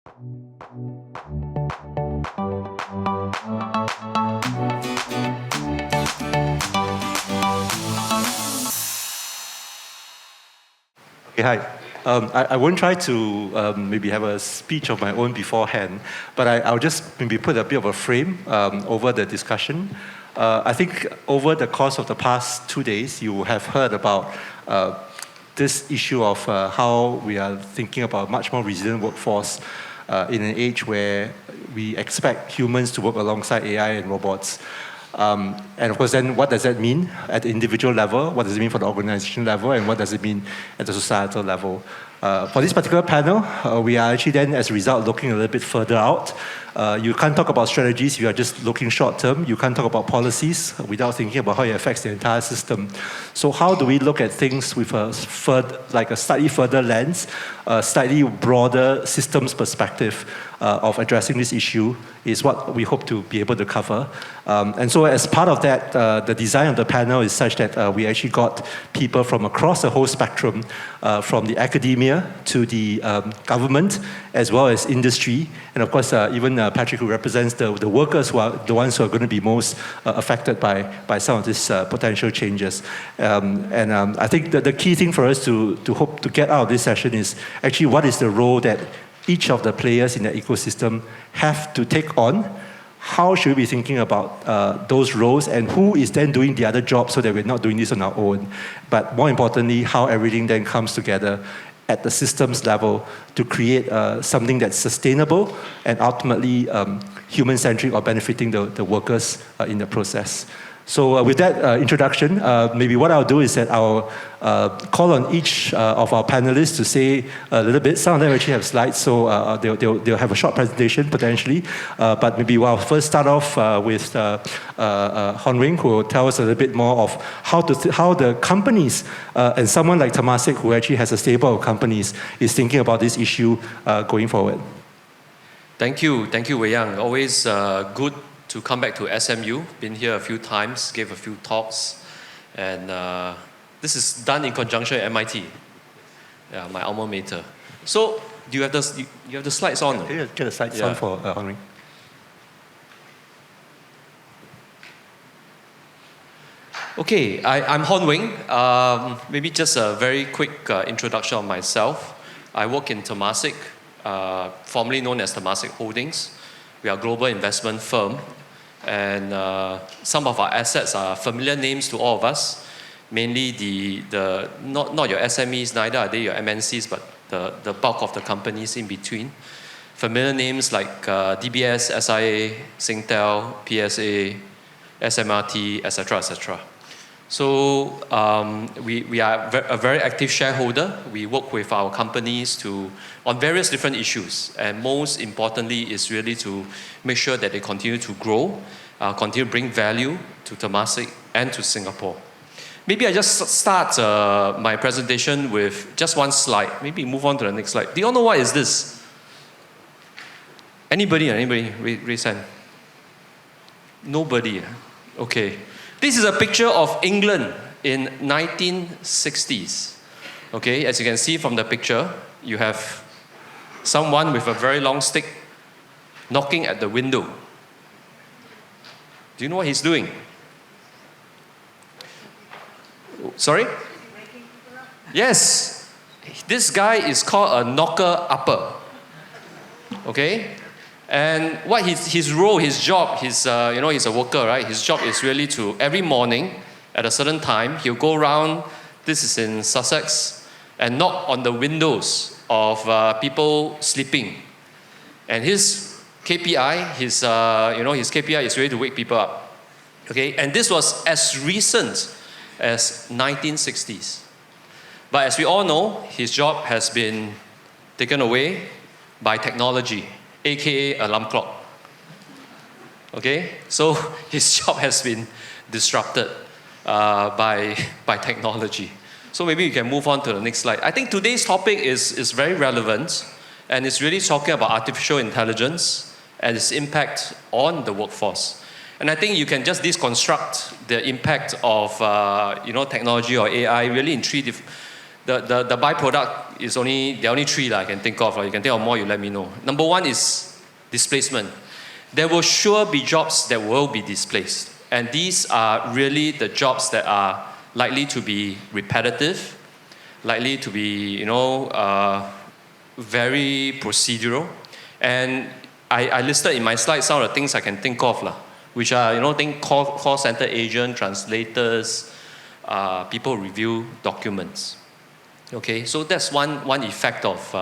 Okay, hi. I won't try to maybe have a speech of my own beforehand, but I'll just maybe put a bit of a frame over the discussion. I think over the course of the past 2 days, you have heard about this issue of how we are thinking about a much more resilient workforce in an age where we expect humans to work alongside AI and robots. And of course, then what does that mean at the individual level? What does it mean for the organization level? And what does it mean at the societal level? For this particular panel, we are actually then, as a result, looking a little bit further out. You can't talk about strategies if you are just looking short term. You can't talk about policies without thinking about how it affects the entire system. So how do we look at things with a slightly further lens, a slightly broader systems perspective of addressing this issue is what we hope to be able to cover. And so as part of that, the design of the panel is such that we actually got people from across the whole spectrum, from the academia to the government, as well as industry, and of course even Patrick, who represents the workers, who are the ones who are going to be most affected by some of these potential changes. I think that the key thing for us to hope to get out of this session is actually what is the role that each of the players in the ecosystem have to take on. How should we be thinking about those roles, and who is then doing the other job so that we're not doing this on our own? But more importantly, how everything then comes together at the systems level to create something that's sustainable and ultimately human-centric or benefiting the workers in the process. So with that introduction, maybe what I'll do is that I'll call on each of our panelists to say a little bit. Some of them actually have slides, so they'll have a short presentation potentially. But maybe I'll first start off with Hon Wing, who will tell us a little bit more of how the companies and someone like Temasek, who actually has a stable of companies, is thinking about this issue going forward. Thank you, Wei Yang. Always good to come back to SMU. Been here a few times, gave a few talks, and this is done in conjunction with MIT, my alma mater. So, do you have the slides on? Can you get the slides on for Hon Wing? Okay, I'm Hon Wing. Maybe just a very quick introduction of myself. I work in Temasek, formerly known as Temasek Holdings. We are a global investment firm, and some of our assets are familiar names to all of us. Mainly not your SMEs, neither are they your MNCs, but the bulk of the companies in between. Familiar names like DBS, SIA, Singtel, PSA, SMRT, etc., etc. So we are a very active shareholder. We work with our companies on various different issues, and most importantly is really to make sure that they continue to grow, continue to bring value to Temasek and to Singapore. Maybe I just start my presentation with just one slide. Maybe move on to the next slide. Do you all know what is this? Anybody raise hand? Nobody. Okay. This is a picture of England in 1960s. Okay, as you can see from the picture, you have someone with a very long stick knocking at the window. Do you know what he's doing? Sorry? Yes. This guy is called a knocker-upper. Okay? And what his role, his job, he's a worker, right? His job is really to, every morning at a certain time, he'll go around, this is in Sussex, and knock on the windows of people sleeping. And his KPI, his KPI is really to wake people up. Okay? And this was as recent as 1960s. But as we all know, his job has been taken away by technology, aka alarm clock. Okay, so his job has been disrupted by technology. So maybe we can move on to the next slide. I think today's topic is very relevant, and it's really talking about artificial intelligence and its impact on the workforce. And I think you can just deconstruct the impact of technology or AI really in three different. The byproduct there are only three I can think of. You can think of more, you let me know. Number one is displacement. There will sure be jobs that will be displaced. And these are really the jobs that are likely to be repetitive, likely to be, very procedural. And I listed in my slide some of the things I can think of, which are, think call center agent, translators, people review documents. Okay, so that's one effect of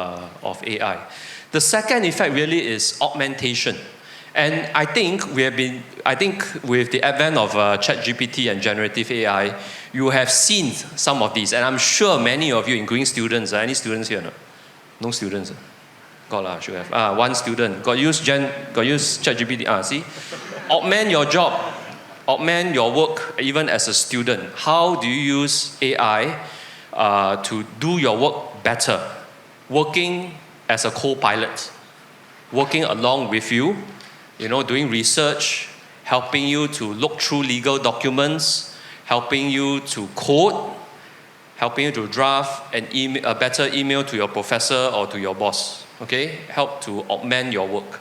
AI. The second effect really is augmentation. And I think with the advent of ChatGPT and generative AI, you have seen some of these. And I'm sure many of you, including students, any students here? No students? Got should have. One student. Got use ChatGPT. See? Augment your job. Augment your work, even as a student. How do you use AI to do your work better? Working as a co-pilot. Working along with you. Doing research, helping you to look through legal documents, helping you to code, helping you to draft a better email to your professor or to your boss. Okay, help to augment your work.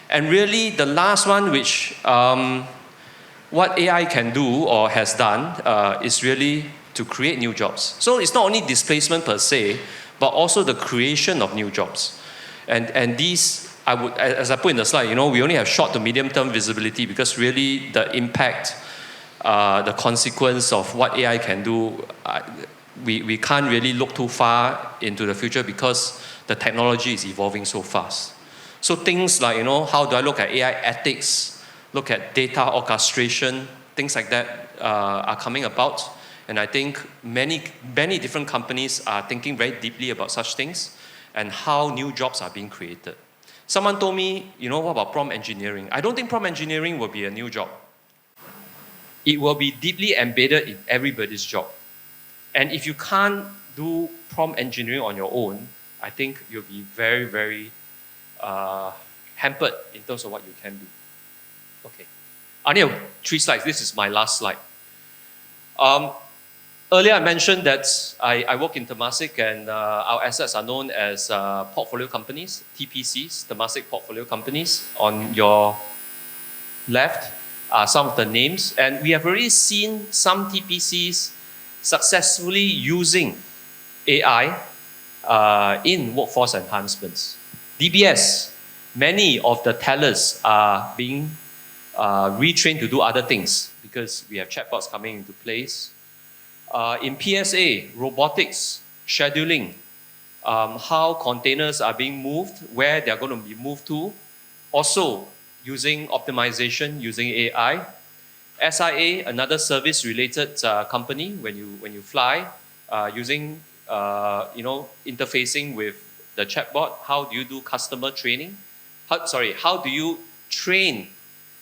And really, the last one, which what AI can do or has done, is really to create new jobs. So it's not only displacement per se, but also the creation of new jobs. And these, as I put in the slide, we only have short to medium-term visibility because really the impact, the consequence of what AI can do, we can't really look too far into the future because the technology is evolving so fast. So things like, how do I look at AI ethics, look at data orchestration, things like that are coming about. And I think many different companies are thinking very deeply about such things and how new jobs are being created. Someone told me, what about prompt engineering? I don't think prompt engineering will be a new job. It will be deeply embedded in everybody's job. And if you can't do prompt engineering on your own, I think you'll be very, very hampered in terms of what you can do. Okay. I only have 3 slides. This is my last slide. Earlier I mentioned that I work in Temasek and our assets are known as portfolio companies, TPCs, Temasek portfolio companies. On your left are some of the names, and we have already seen some TPCs successfully using AI in workforce enhancements. DBS, many of the tellers are being retrained to do other things because we have chatbots coming into place. In PSA, robotics, scheduling, how containers are being moved, where they're going to be moved to, also using optimization, using AI. SIA, another service-related company, when you fly, using, interfacing with the chatbot, how do you do customer training? How do you train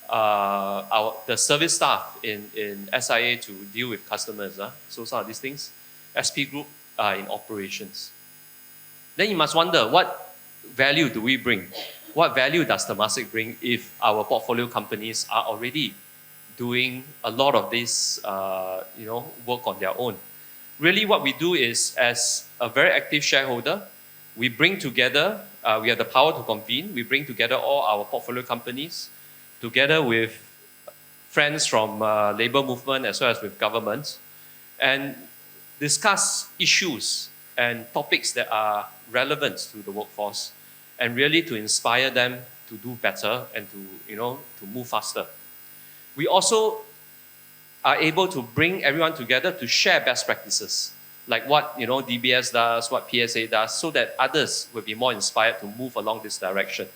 the service staff in SIA to deal with customers? So some of these things. SP Group in operations. Then you must wonder, what value do we bring? What value does Temasek bring if our portfolio companies are already doing a lot of this work on their own? Really what we do is, as a very active shareholder, we bring together, we have the power to convene, we bring together all our portfolio companies, together with friends from labor movement as well as with governments, and discuss issues and topics that are relevant to the workforce, and really to inspire them to do better and to move faster. We also are able to bring everyone together to share best practices, like what DBS does, what PSA does, so that others will be more inspired to move along this direction.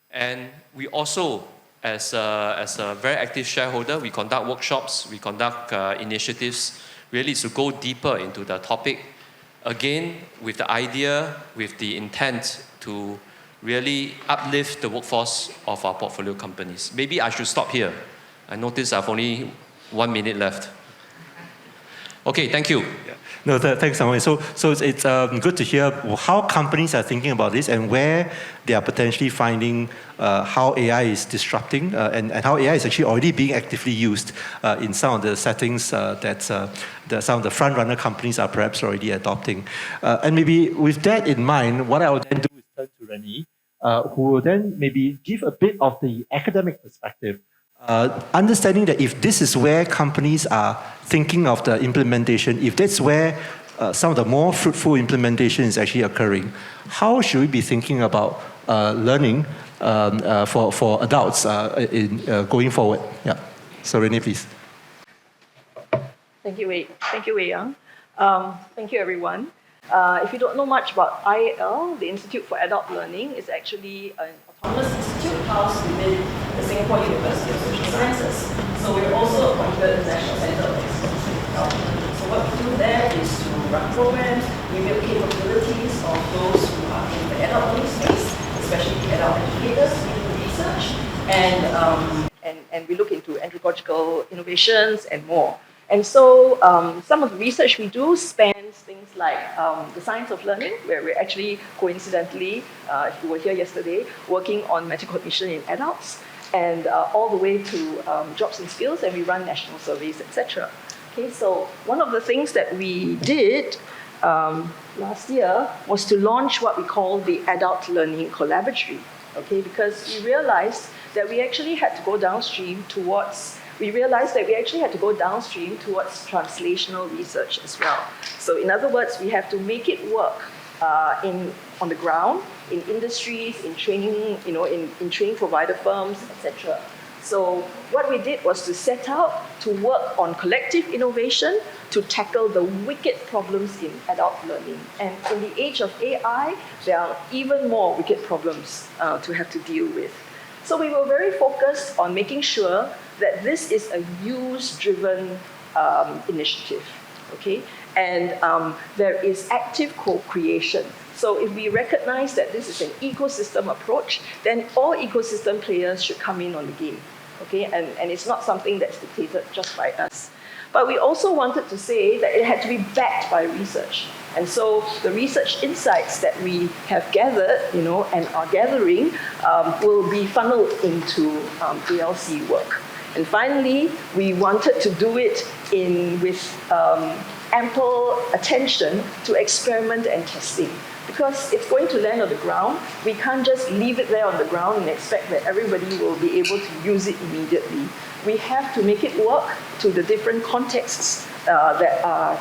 And we also, as a very active shareholder, we conduct workshops, we conduct initiatives, really to go deeper into the topic, again, with the idea, with the intent to really uplift the workforce of our portfolio companies. Maybe I should stop here. I notice I've only 1 minute left. Okay, thank you. Yeah. No, thanks, Samuel. So it's good to hear how companies are thinking about this and where they are potentially finding how AI is disrupting and how AI is actually already being actively used in some of the settings that some of the front-runner companies are perhaps already adopting. And maybe with that in mind, what I will then do is turn to Renee, who will then maybe give a bit of the academic perspective. Understanding that if this is where companies are thinking of the implementation, if that's where some of the more fruitful implementation is actually occurring, how should we be thinking about learning for adults going forward? Yeah. So Renee, please. Thank you, Wei. Thank you, Wei Yang. Thank you, everyone. If you don't know much about IAL, the Institute for Adult Learning is actually an autonomous institute housed within the Singapore University of Social Sciences. So we're also appointed the National Centre of Excellence in Adult Learning. So what we do there is to run programs, we build capabilities of those who are in the adult learning space, especially adult educators, we do research, and we look into andragogical innovations and more. And so some of the research we do spans things like the science of learning, where we're actually coincidentally, if you were here yesterday, working on metacognition in adults, and all the way to jobs and skills, and we run national surveys, etc. Okay, so one of the things that we did last year was to launch what we call the Adult Learning Collaboratory, okay, because we realized that we actually had to go downstream towards translational research as well. So in other words, we have to make it work on the ground, in industries, in training, in training provider firms, etc. So what we did was to set out to work on collective innovation to tackle the wicked problems in adult learning. And in the age of AI, there are even more wicked problems to have to deal with. So we were very focused on making sure that this is a use-driven initiative, okay? And there is active co-creation. So if we recognize that this is an ecosystem approach, then all ecosystem players should come in on the game, okay? And it's not something that's dictated just by us. But we also wanted to say that it had to be backed by research. And so the research insights that we have gathered, and are gathering, will be funneled into ALC work. And finally, we wanted to do it with ample attention to experiment and testing. Because it's going to land on the ground, we can't just leave it there on the ground and expect that everybody will be able to use it immediately. We have to make it work to the different contexts that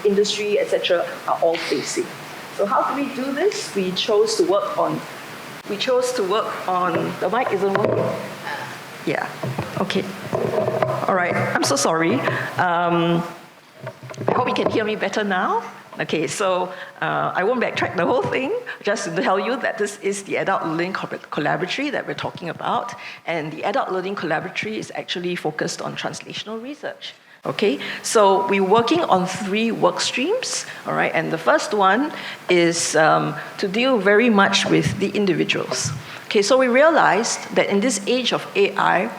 industry, etc., are all facing. So how do we do this? We chose to work on. The mic isn't working. Yeah. Okay. All right. I'm so sorry. I hope you can hear me better now. Okay, so I won't backtrack the whole thing, just to tell you that this is the Adult Learning Collaboratory that we're talking about, and the Adult Learning Collaboratory is actually focused on translational research. Okay, so we're working on 3 work streams, all right, and the first one is to deal very much with the individuals. Okay, so we realized that in this age of AI,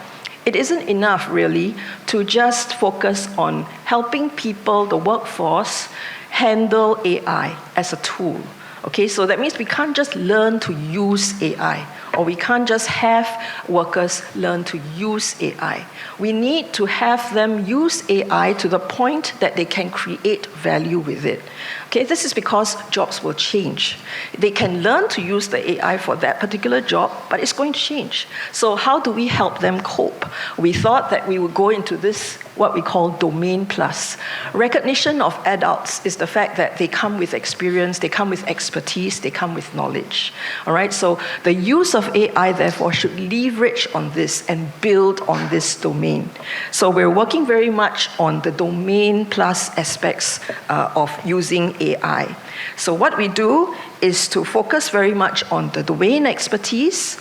it isn't enough really to just focus on helping people, the workforce, handle AI as a tool. Okay, so that means we can't just learn to use AI, or we can't just have workers learn to use AI. We need to have them use AI to the point that they can create value with it. Okay, this is because jobs will change. They can learn to use the AI for that particular job, but it's going to change. So how do we help them cope? We thought that we would go into this, what we call domain plus. Recognition of adults is the fact that they come with experience, they come with expertise, they come with knowledge. All right, so the use of AI, therefore, should leverage on this and build on this domain. So we're working very much on the domain plus aspects of using AI. So what we do is to focus very much on the domain expertise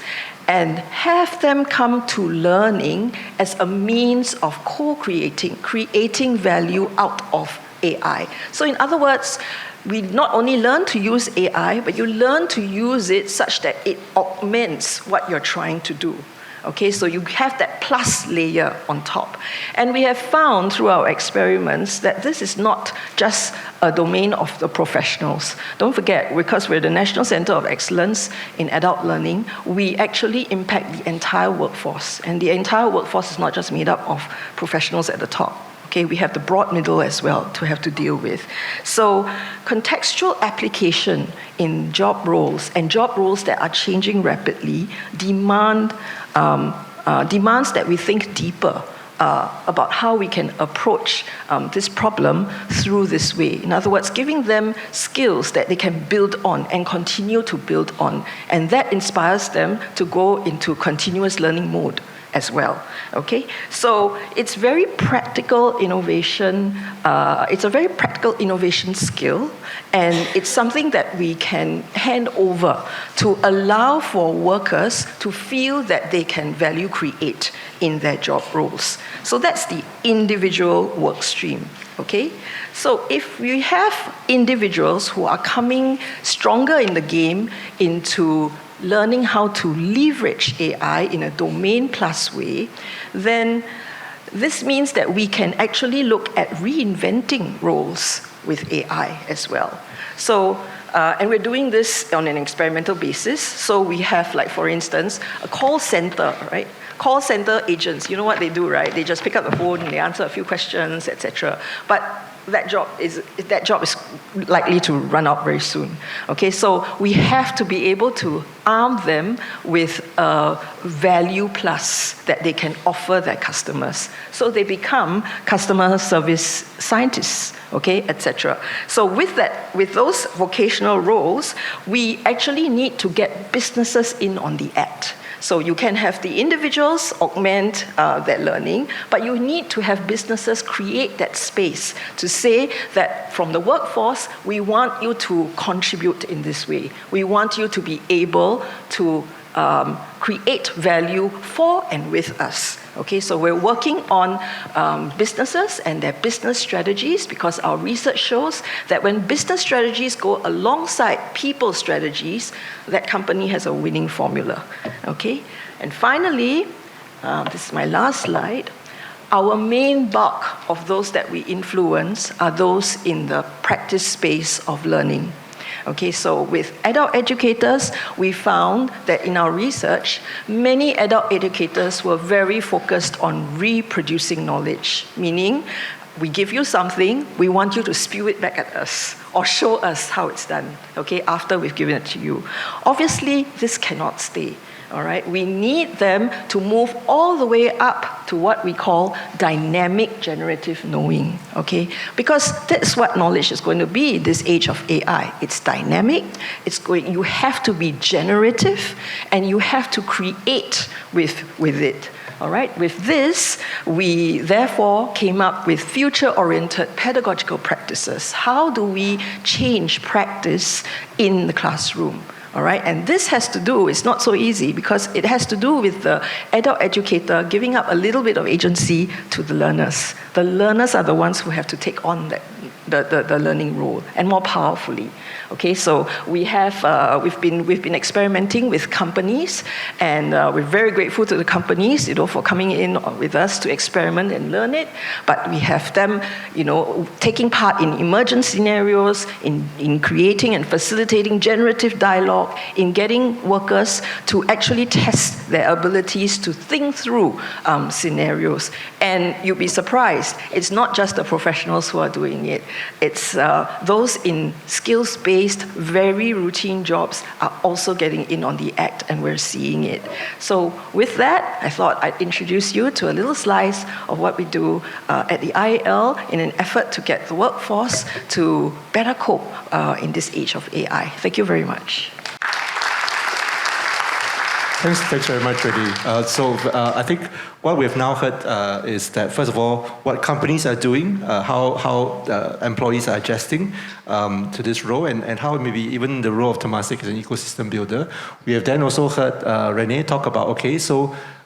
and have them come to learning as a means of co-creating, creating value out of AI. So in other words, we not only learn to use AI, but you learn to use it such that it augments what you're trying to do. Okay, so you have that plus layer on top. And we have found through our experiments that this is not just a domain of the professionals. Don't forget, because we're the National Center of Excellence in Adult Learning, we actually impact the entire workforce. And the entire workforce is not just made up of professionals at the top. Okay, we have the broad middle as well to have to deal with. So contextual application in job roles and job roles that are changing rapidly demands that we think deeper about how we can approach this problem through this way. In other words, giving them skills that they can build on and continue to build on. And that inspires them to go into continuous learning mode as well, okay? So it's very practical innovation. It's a very practical innovation skill, and it's something that we can hand over to allow for workers to feel that they can value create in their job roles. So that's the individual work stream, okay? So if we have individuals who are coming stronger in the game into learning how to leverage AI in a domain plus way, then this means that we can actually look at reinventing roles with AI as well. So, and we're doing this on an experimental basis. So we have, like, for instance, a call center, right? Call center agents, you know what they do, right? They just pick up the phone, they answer a few questions, etc. But that job is likely to run out very soon. Okay, so we have to be able to arm them with a value plus that they can offer their customers. So they become customer service scientists, okay, etc. So with those vocational roles, we actually need to get businesses in on the act. So you can have the individuals augment their learning, but you need to have businesses create that space to say that from the workforce, we want you to contribute in this way. We want you to be able to create value for and with us. Okay, so we're working on businesses and their business strategies, because our research shows that when business strategies go alongside people strategies, that company has a winning formula. Okay, and finally, this is my last slide. Our main bulk of those that we influence are those in the practice space of learning. Okay, so with adult educators, we found that in our research, many adult educators were very focused on reproducing knowledge, meaning we give you something, we want you to spew it back at us or show us how it's done, okay, after we've given it to you. Obviously, this cannot stay. All right, we need them to move all the way up to what we call dynamic generative knowing, okay? Because that's what knowledge is going to be in this age of AI. It's dynamic, you have to be generative, and you have to create with it. All right, with this, we therefore came up with future-oriented pedagogical practices. How do we change practice in the classroom? All right, and this has to do, it's not so easy, because it has to do with the adult educator giving up a little bit of agency to the learners. The learners are the ones who have to take on the learning role, and more powerfully. Okay, so we have we've been experimenting with companies, and we're very grateful to the companies, for coming in with us to experiment and learn it. But we have them, taking part in emergent scenarios, in creating and facilitating generative dialogue, in getting workers to actually test their abilities to think through scenarios. And you'll be surprised, it's not just the professionals who are doing it. It's those in skills-based, very routine jobs are also getting in on the act, and we're seeing it. So with that, I thought I'd introduce you to a little slice of what we do at the IEL in an effort to get the workforce to better cope in this age of AI. Thank you very much. Thanks very much, Reddy. I think what we've now heard is that, first of all, what companies are doing, how employees are adjusting to this role, and how maybe even the role of Temasek as an ecosystem builder. We have then also heard Renee talk about,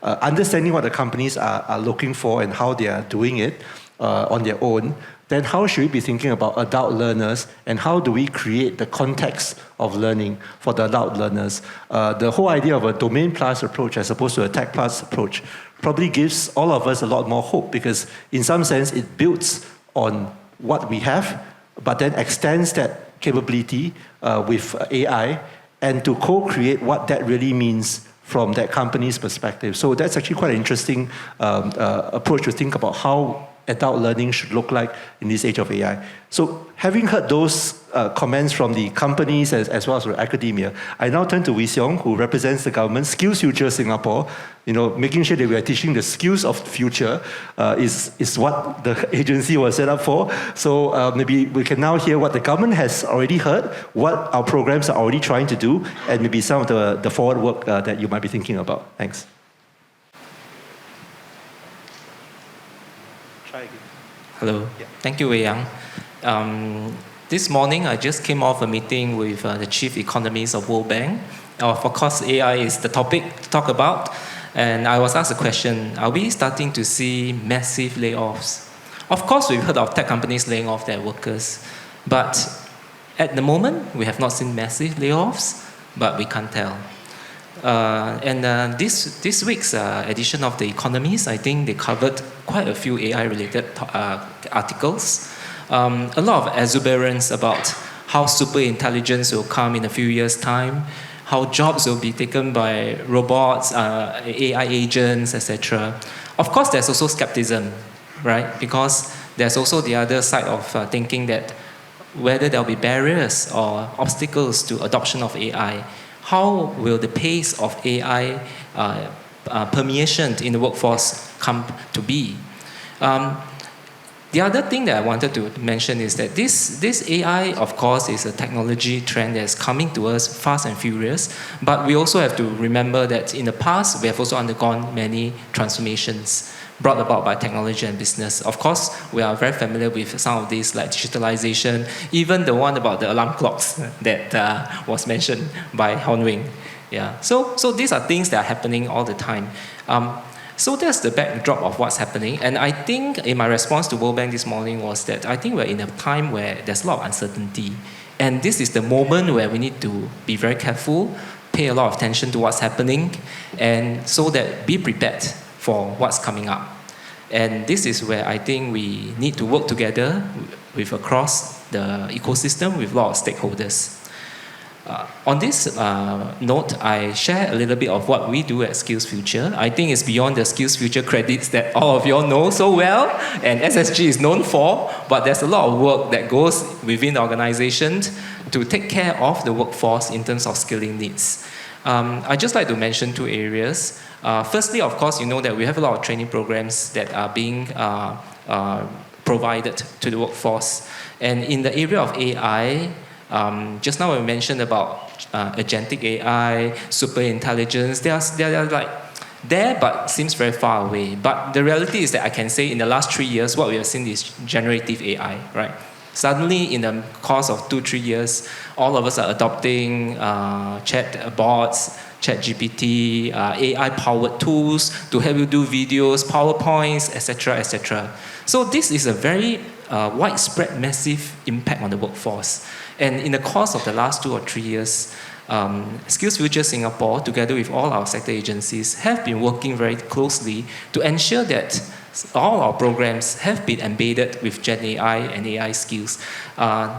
understanding what the companies are looking for and how they are doing it on their own. then how should we be thinking about adult learners, and how do we create the context of learning for the adult learners? The whole idea of a domain plus approach as opposed to a tech plus approach probably gives all of us a lot more hope, because in some sense it builds on what we have, but then extends that capability with AI, and to co-create what that really means from that company's perspective. So that's actually quite an interesting approach to think about how adult learning should look like in this age of AI. So having heard those comments from the companies as well as from academia, I now turn to Wee Seong, who represents the government, Skills Future Singapore. Making sure that we are teaching the skills of the future is what the agency was set up for. So maybe we can now hear what the government has already heard, what our programs are already trying to do, and maybe some of the forward work that you might be thinking about. Thanks. Hello. Yeah. Thank you, Wei Yang. This morning, I just came off a meeting with the chief economist of World Bank. Of course, AI is the topic to talk about. And I was asked a question, are we starting to see massive layoffs? Of course, we've heard of tech companies laying off their workers. But at the moment, we have not seen massive layoffs, but we can't tell. This week's edition of The Economist, I think they covered quite a few AI-related articles. A lot of exuberance about how super intelligence will come in a few years' time, how jobs will be taken by robots, AI agents, etc. Of course, there's also skepticism, right? Because there's also the other side of thinking that whether there'll be barriers or obstacles to adoption of AI. How will the pace of AI permeation in the workforce come to be? The other thing that I wanted to mention is that this AI, of course, is a technology trend that is coming to us fast and furious, but we also have to remember that in the past, we have also undergone many transformations brought about by technology and business. Of course, we are very familiar with some of these, like digitalization, even the one about the alarm clocks that was mentioned by Hon Wing. Yeah. So these are things that are happening all the time. So that's the backdrop of what's happening. And I think in my response to World Bank this morning was that I think we're in a time where there's a lot of uncertainty. And this is the moment where we need to be very careful, pay a lot of attention to what's happening, and so that be prepared for what's coming up. And this is where I think we need to work together with across the ecosystem with a lot of stakeholders. On this note, I share a little bit of what we do at Skills Future. I think it's beyond the Skills Future credits that all of you all know so well, and SSG is known for, but there's a lot of work that goes within the organization to take care of the workforce in terms of skilling needs. I'd just like to mention two areas. Firstly, of course, you know that we have a lot of training programs that are being provided to the workforce. And in the area of AI, just now we mentioned about agentic AI, super intelligence. They are like there, but seems very far away. But the reality is that I can say in the last 3 years, what we have seen is generative AI, right? Suddenly, in the course of 2-3 years, all of us are adopting chat bots, ChatGPT, AI-powered tools to help you do videos, PowerPoints, etc., etc. So this is a very widespread, massive impact on the workforce. And in the course of the last 2 or 3 years, Skills Future Singapore, together with all our sector agencies, have been working very closely to ensure that all our programs have been embedded with Gen AI and AI skills.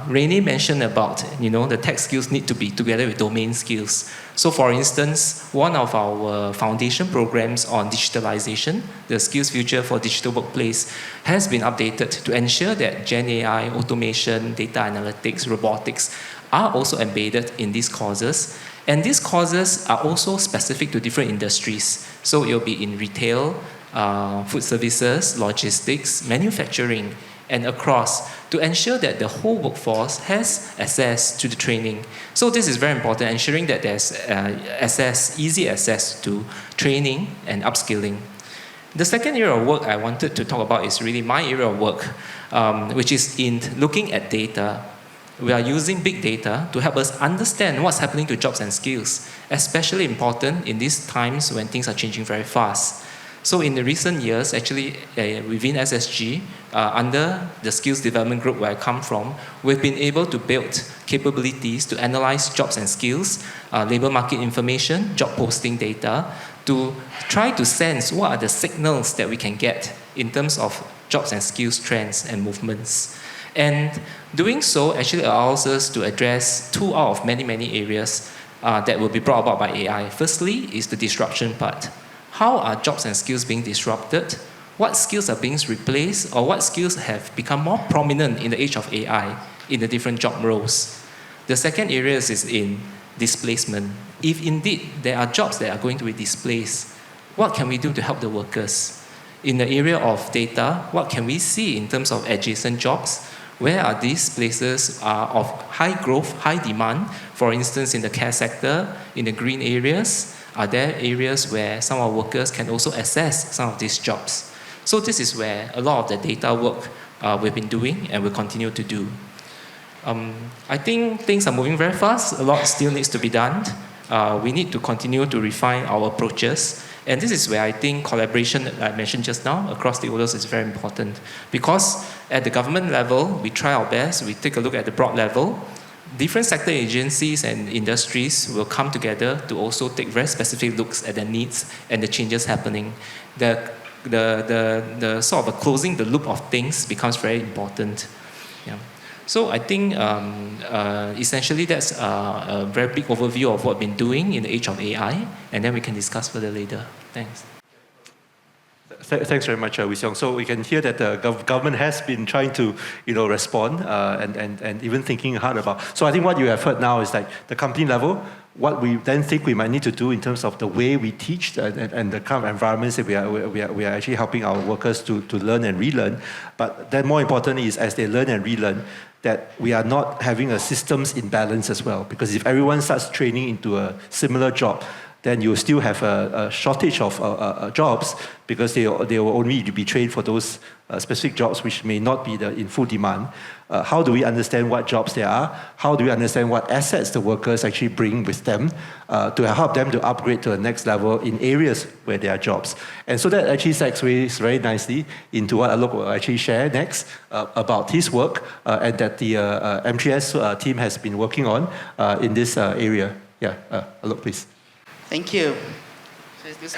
Renee mentioned about, the tech skills need to be together with domain skills. So for instance, one of our foundation programs on digitalization, the Skills Future for Digital Workplace, has been updated to ensure that Gen AI, automation, data analytics, robotics are also embedded in these courses. And these courses are also specific to different industries. So it will be in retail, food services, logistics, manufacturing, and across, to ensure that the whole workforce has access to the training. So this is very important, ensuring that there's easy access to training and upskilling. The second area of work I wanted to talk about is really my area of work, which is in looking at data. We are using big data to help us understand what's happening to jobs and skills, especially important in these times when things are changing very fast. So in the recent years, actually, within SSG, under the skills development group where I come from, we've been able to build capabilities to analyze jobs and skills, labor market information, job posting data, to try to sense what are the signals that we can get in terms of jobs and skills trends and movements. And doing so actually allows us to address two out of many, many areas that will be brought about by AI. Firstly is the disruption part. How are jobs and skills being disrupted? What skills are being replaced, or what skills have become more prominent in the age of AI in the different job roles? The second area is in displacement. If indeed there are jobs that are going to be displaced, what can we do to help the workers? In the area of data, what can we see in terms of adjacent jobs? Where are these places of high growth, high demand? For instance, in the care sector, in the green areas, are there areas where some of our workers can also access some of these jobs? So this is where a lot of the data work we've been doing and will continue to do. I think things are moving very fast. A lot still needs to be done. We need to continue to refine our approaches. And this is where I think collaboration that I mentioned just now across stakeholders is very important. Because at the government level, we try our best, we take a look at the broad level. Different sector agencies and industries will come together to also take very specific looks at the needs and the changes happening. The sort of closing the loop of things becomes very important. Yeah. So I think essentially that's a very big overview of what we've been doing in the age of AI, and then we can discuss further later. Thanks. Thanks very much, Wee Seong. So we can hear that the government has been trying to, respond and even thinking hard about. So I think what you have heard now is like the company level, what we then think we might need to do in terms of the way we teach and the kind of environments that we are actually helping our workers to learn and relearn. But then more importantly is as they learn and relearn, that we are not having a systems imbalance as well. Because if everyone starts training into a similar job, then you still have a shortage of jobs because they will only be trained for those specific jobs which may not be in full demand. How do we understand what jobs there are? How do we understand what assets the workers actually bring with them to help them to upgrade to the next level in areas where there are jobs? And so that actually segues very nicely into what Alok will actually share next about his work and that the M3S team has been working on in this area. Yeah, Alok, please. Thank you. So is this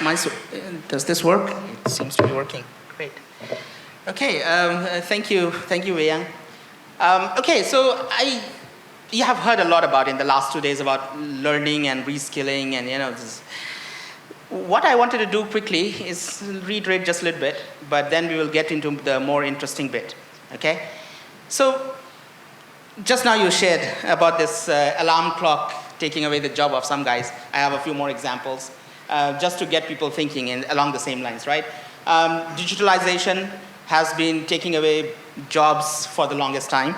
does this work? It seems to be working. Great. Okay. Thank you, Wei Yang. Okay. So you have heard a lot about in the last 2 days about learning and reskilling, and what I wanted to do quickly is reiterate just a little bit, but then we will get into the more interesting bit. Okay. So just now you shared about this alarm clock taking away the job of some guys. I have a few more examples, just to get people thinking along the same lines, right? Digitalization has been taking away jobs for the longest time.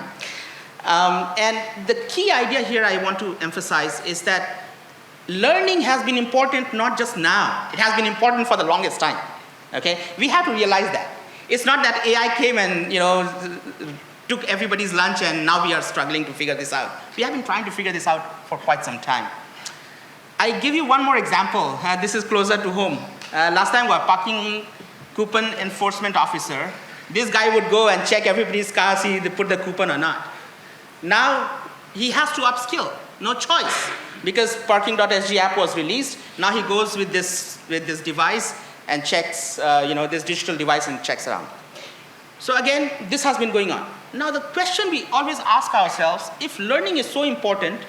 And the key idea here I want to emphasize is that learning has been important not just now, it has been important for the longest time, okay? We have to realize that. It's not that AI came and, took everybody's lunch and now we are struggling to figure this out. We have been trying to figure this out for quite some time. I give you one more example. This is closer to home. Last time, our parking coupon enforcement officer, this guy would go and check everybody's car, see if they put the coupon or not. Now, he has to upskill, no choice. Because parking.sg app was released, now he goes with this device and checks, this digital device and checks around. So again, this has been going on. Now the question we always ask ourselves, if learning is so important,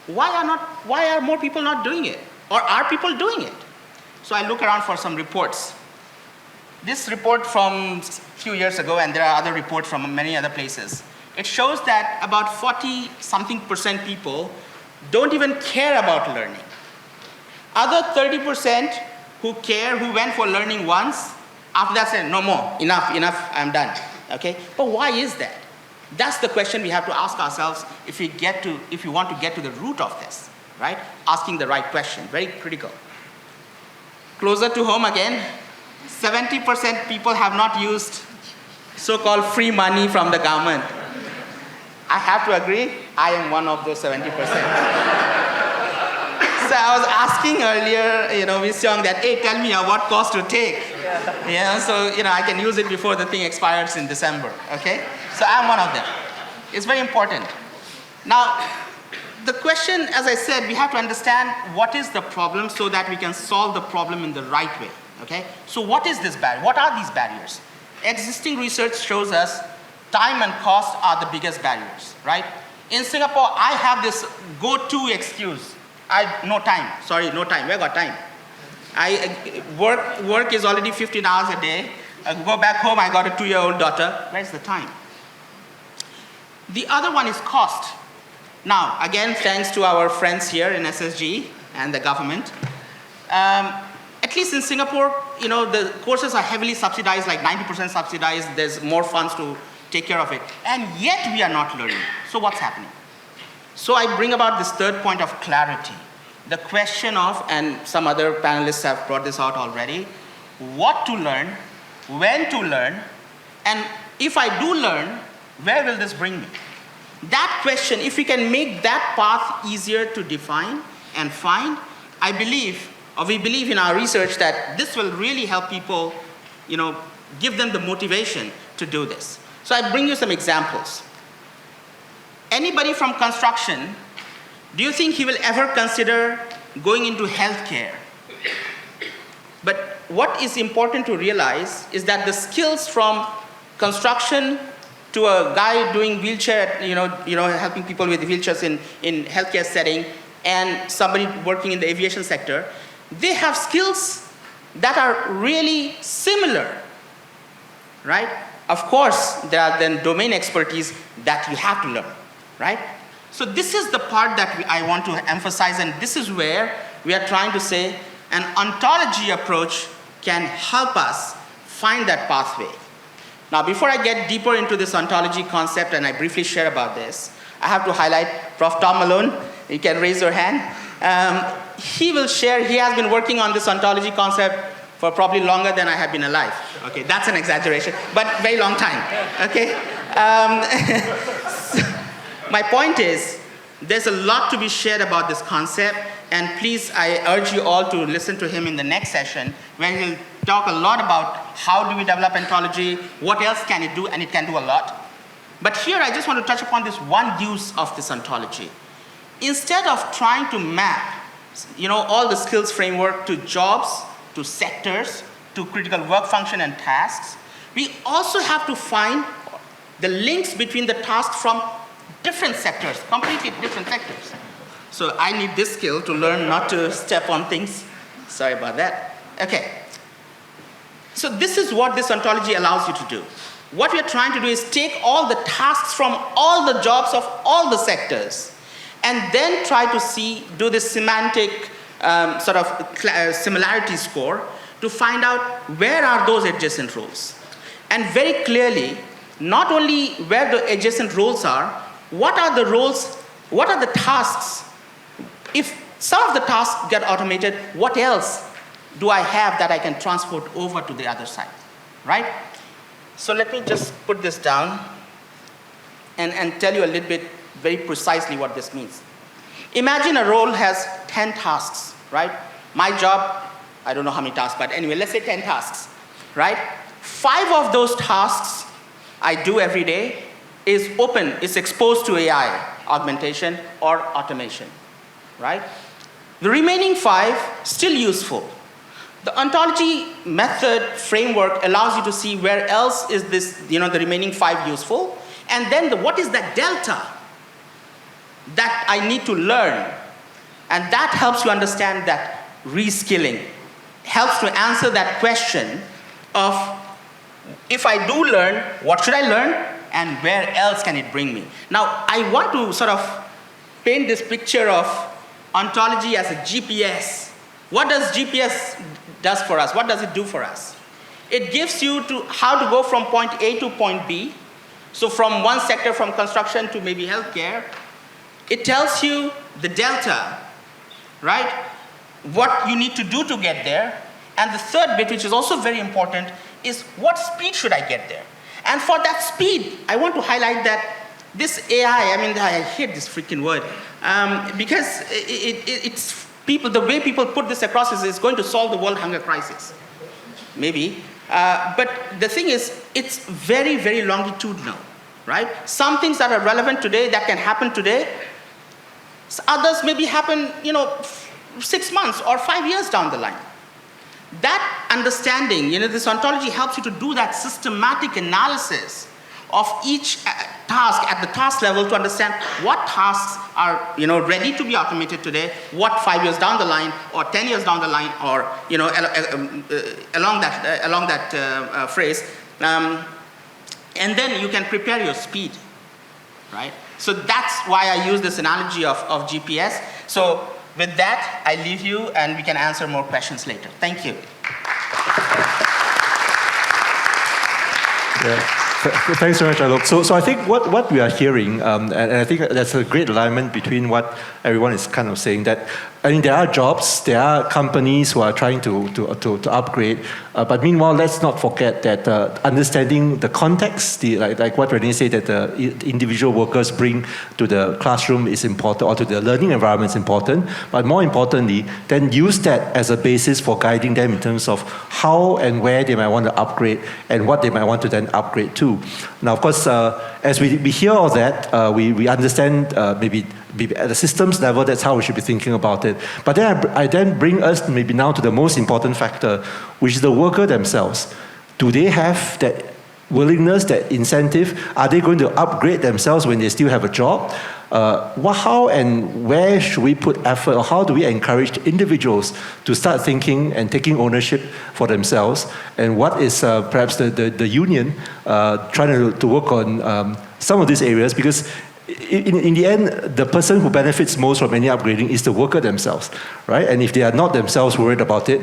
why are more people not doing it? Or are people doing it? So I look around for some reports. This report from a few years ago, and there are other reports from many other places, it shows that about 40-something% people don't even care about learning. Other 30% who care, who went for learning once, after that said, no more, enough, I'm done. Okay? But why is that? That's the question we have to ask ourselves if we want to get to the root of this, right? Asking the right question, very critical. Closer to home again, 70% people have not used so-called free money from the government. I have to agree, I am one of those 70%. So I was asking earlier, Wee Seong, that, hey, tell me what course to take. Yeah, so I can use it before the thing expires in December. Okay, so I'm one of them. It's very important. Now, the question, as I said, we have to understand what is the problem so that we can solve the problem in the right way. Okay, so what is this barrier? What are these barriers? Existing research shows us time and cost are the biggest barriers, right? In Singapore, I have this go-to excuse. No time. Sorry, no time. Where got time? Work is already 15 hours a day. I go back home, I got a 2-year-old daughter. Where's the time? The other one is cost. Now, again, thanks to our friends here in SSG and the government, at least in Singapore, the courses are heavily subsidized, like 90% subsidized. There's more funds to take care of it. And yet we are not learning. So what's happening? So I bring about this third point of clarity. The question of, and some other panelists have brought this out already, what to learn, when to learn, and if I do learn, where will this bring me? That question, if we can make that path easier to define and find, we believe in our research that this will really help people, give them the motivation to do this. So I bring you some examples. Anybody from construction, do you think he will ever consider going into healthcare? But what is important to realize is that the skills from construction to a guy doing wheelchair, helping people with wheelchairs in healthcare setting, and somebody working in the aviation sector, they have skills that are really similar, right? Of course, there are then domain expertise that you have to learn, right? So this is the part that I want to emphasize, and this is where we are trying to say an ontology approach can help us find that pathway. Now, before I get deeper into this ontology concept, and I briefly share about this, I have to highlight Prof. Tom Malone. You can raise your hand. He will share, he has been working on this ontology concept for probably longer than I have been alive. Okay, that's an exaggeration, but very long time, okay? My point is, there's a lot to be shared about this concept, and please, I urge you all to listen to him in the next session, where he'll talk a lot about how do we develop ontology, what else can it do, and it can do a lot. But here, I just want to touch upon this one use of this ontology. Instead of trying to map, all the skills framework to jobs, to sectors, to critical work function and tasks, we also have to find the links between the tasks from different sectors, completely different sectors. So I need this skill to learn not to step on things. Sorry about that. Okay. So this is what this ontology allows you to do. What we are trying to do is take all the tasks from all the jobs of all the sectors, and then try to do this semantic similarity score to find out where are those adjacent roles. And very clearly, not only where the adjacent roles are, what are the roles, what are the tasks? If some of the tasks get automated, what else do I have that I can transport over to the other side, right? So let me just put this down and tell you a little bit very precisely what this means. Imagine a role has 10 tasks, right? My job, I don't know how many tasks, but anyway, let's say 10 tasks, right? 5 of those tasks I do every day is open, is exposed to AI, augmentation or automation, right? The remaining 5, still useful. The ontology method framework allows you to see where else is this, the remaining 5 useful, and then what is that delta that I need to learn, and that helps you understand that reskilling, helps to answer that question of, if I do learn, what should I learn, and where else can it bring me? Now, I want to sort of paint this picture of ontology as a GPS. What does GPS does for us? What does it do for us? It gives you how to go from point A to point B. So from one sector, from construction to maybe healthcare, it tells you the delta, right? What you need to do to get there. And the third bit, which is also very important, is what speed should I get there? And for that speed, I want to highlight that this AI, I hate this freaking word, because it's people, the way people put this across is it's going to solve the world hunger crisis. maybe. But the thing is, it's very, very longitudinal, right? Some things that are relevant today, that can happen today, others maybe happen, 6 months or 5 years down the line. That understanding, this ontology helps you to do that systematic analysis of each task at the task level to understand what tasks are, ready to be automated today, what 5 years down the line, or 10 years down the line, or, along that phrase. And then you can prepare your speed, right? So that's why I use this analogy of GPS. So with that, I leave you, and we can answer more questions later. Thank you. Yeah. Thanks very much, Alok. So I think what we are hearing, and I think that's a great alignment between what everyone is kind of saying, that there are jobs, there are companies who are trying to upgrade, but meanwhile, let's not forget that understanding the context, like what Renee said, that the individual workers bring to the classroom is important, or to the learning environment is important, but more importantly, then use that as a basis for guiding them in terms of how and where they might want to upgrade and what they might want to then upgrade to. Now, of course, as we hear all that, we understand maybe at the systems level, that's how we should be thinking about it. But then I then bring us maybe now to the most important factor, which is the worker themselves. Do they have that willingness, that incentive? Are they going to upgrade themselves when they still have a job? How and where should we put effort, or how do we encourage individuals to start thinking and taking ownership for themselves? And what is perhaps the union trying to work on some of these areas? Because in the end, the person who benefits most from any upgrading is the worker themselves, right? And if they are not themselves worried about it,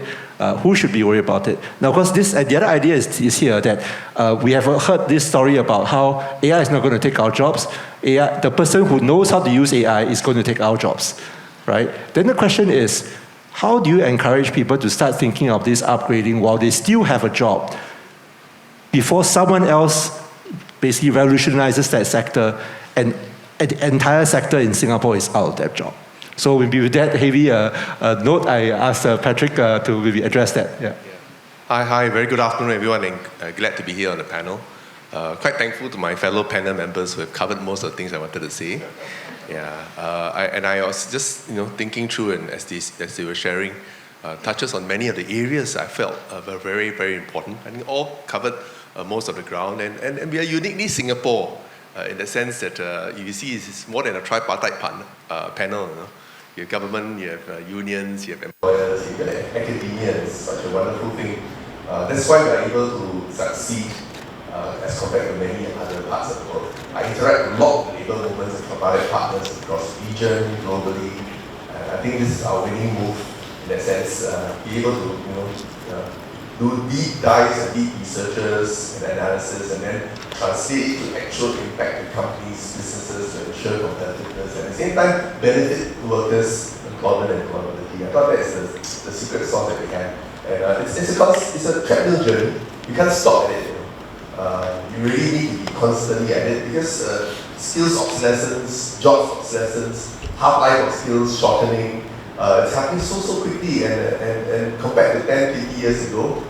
who should be worried about it? Now, of course, the other idea is here that we have heard this story about how AI is not going to take our jobs. The person who knows how to use AI is going to take our jobs, right? Then the question is, how do you encourage people to start thinking of this upgrading while they still have a job before someone else basically revolutionizes that sector and the entire sector in Singapore is out of that job? So maybe with that heavy note, I asked Patrick to maybe address that. Yeah. Hi, very good afternoon, everyone, and glad to be here on the panel. Quite thankful to my fellow panel members who have covered most of the things I wanted to say. Yeah, I was just thinking through, and as they were sharing, touches on many of the areas I felt were very, very important. I think all covered most of the ground, and we are uniquely Singapore. In the sense that you see it's more than a tripartite panel. You have government, you have unions, you have employers, you have academia. It's such a wonderful thing. That's why we are able to succeed as compared to many other parts of the world. I interact a lot with labour movements and other partners across the region, globally. I think this is our winning move in that sense. Be able to do deep dives and deep researches and analysis, and then translate it to actual impact to companies, businesses, to ensure competitiveness, and at the same time benefit workers, employment and employability. I thought that's the secret sauce that we have. And it's a treadmill journey. You can't stop at it. You really need to be constantly at it, because skills obsolescence, jobs obsolescence, half-life of skills shortening, it's happening so quickly, and compared to 10, 20 years ago,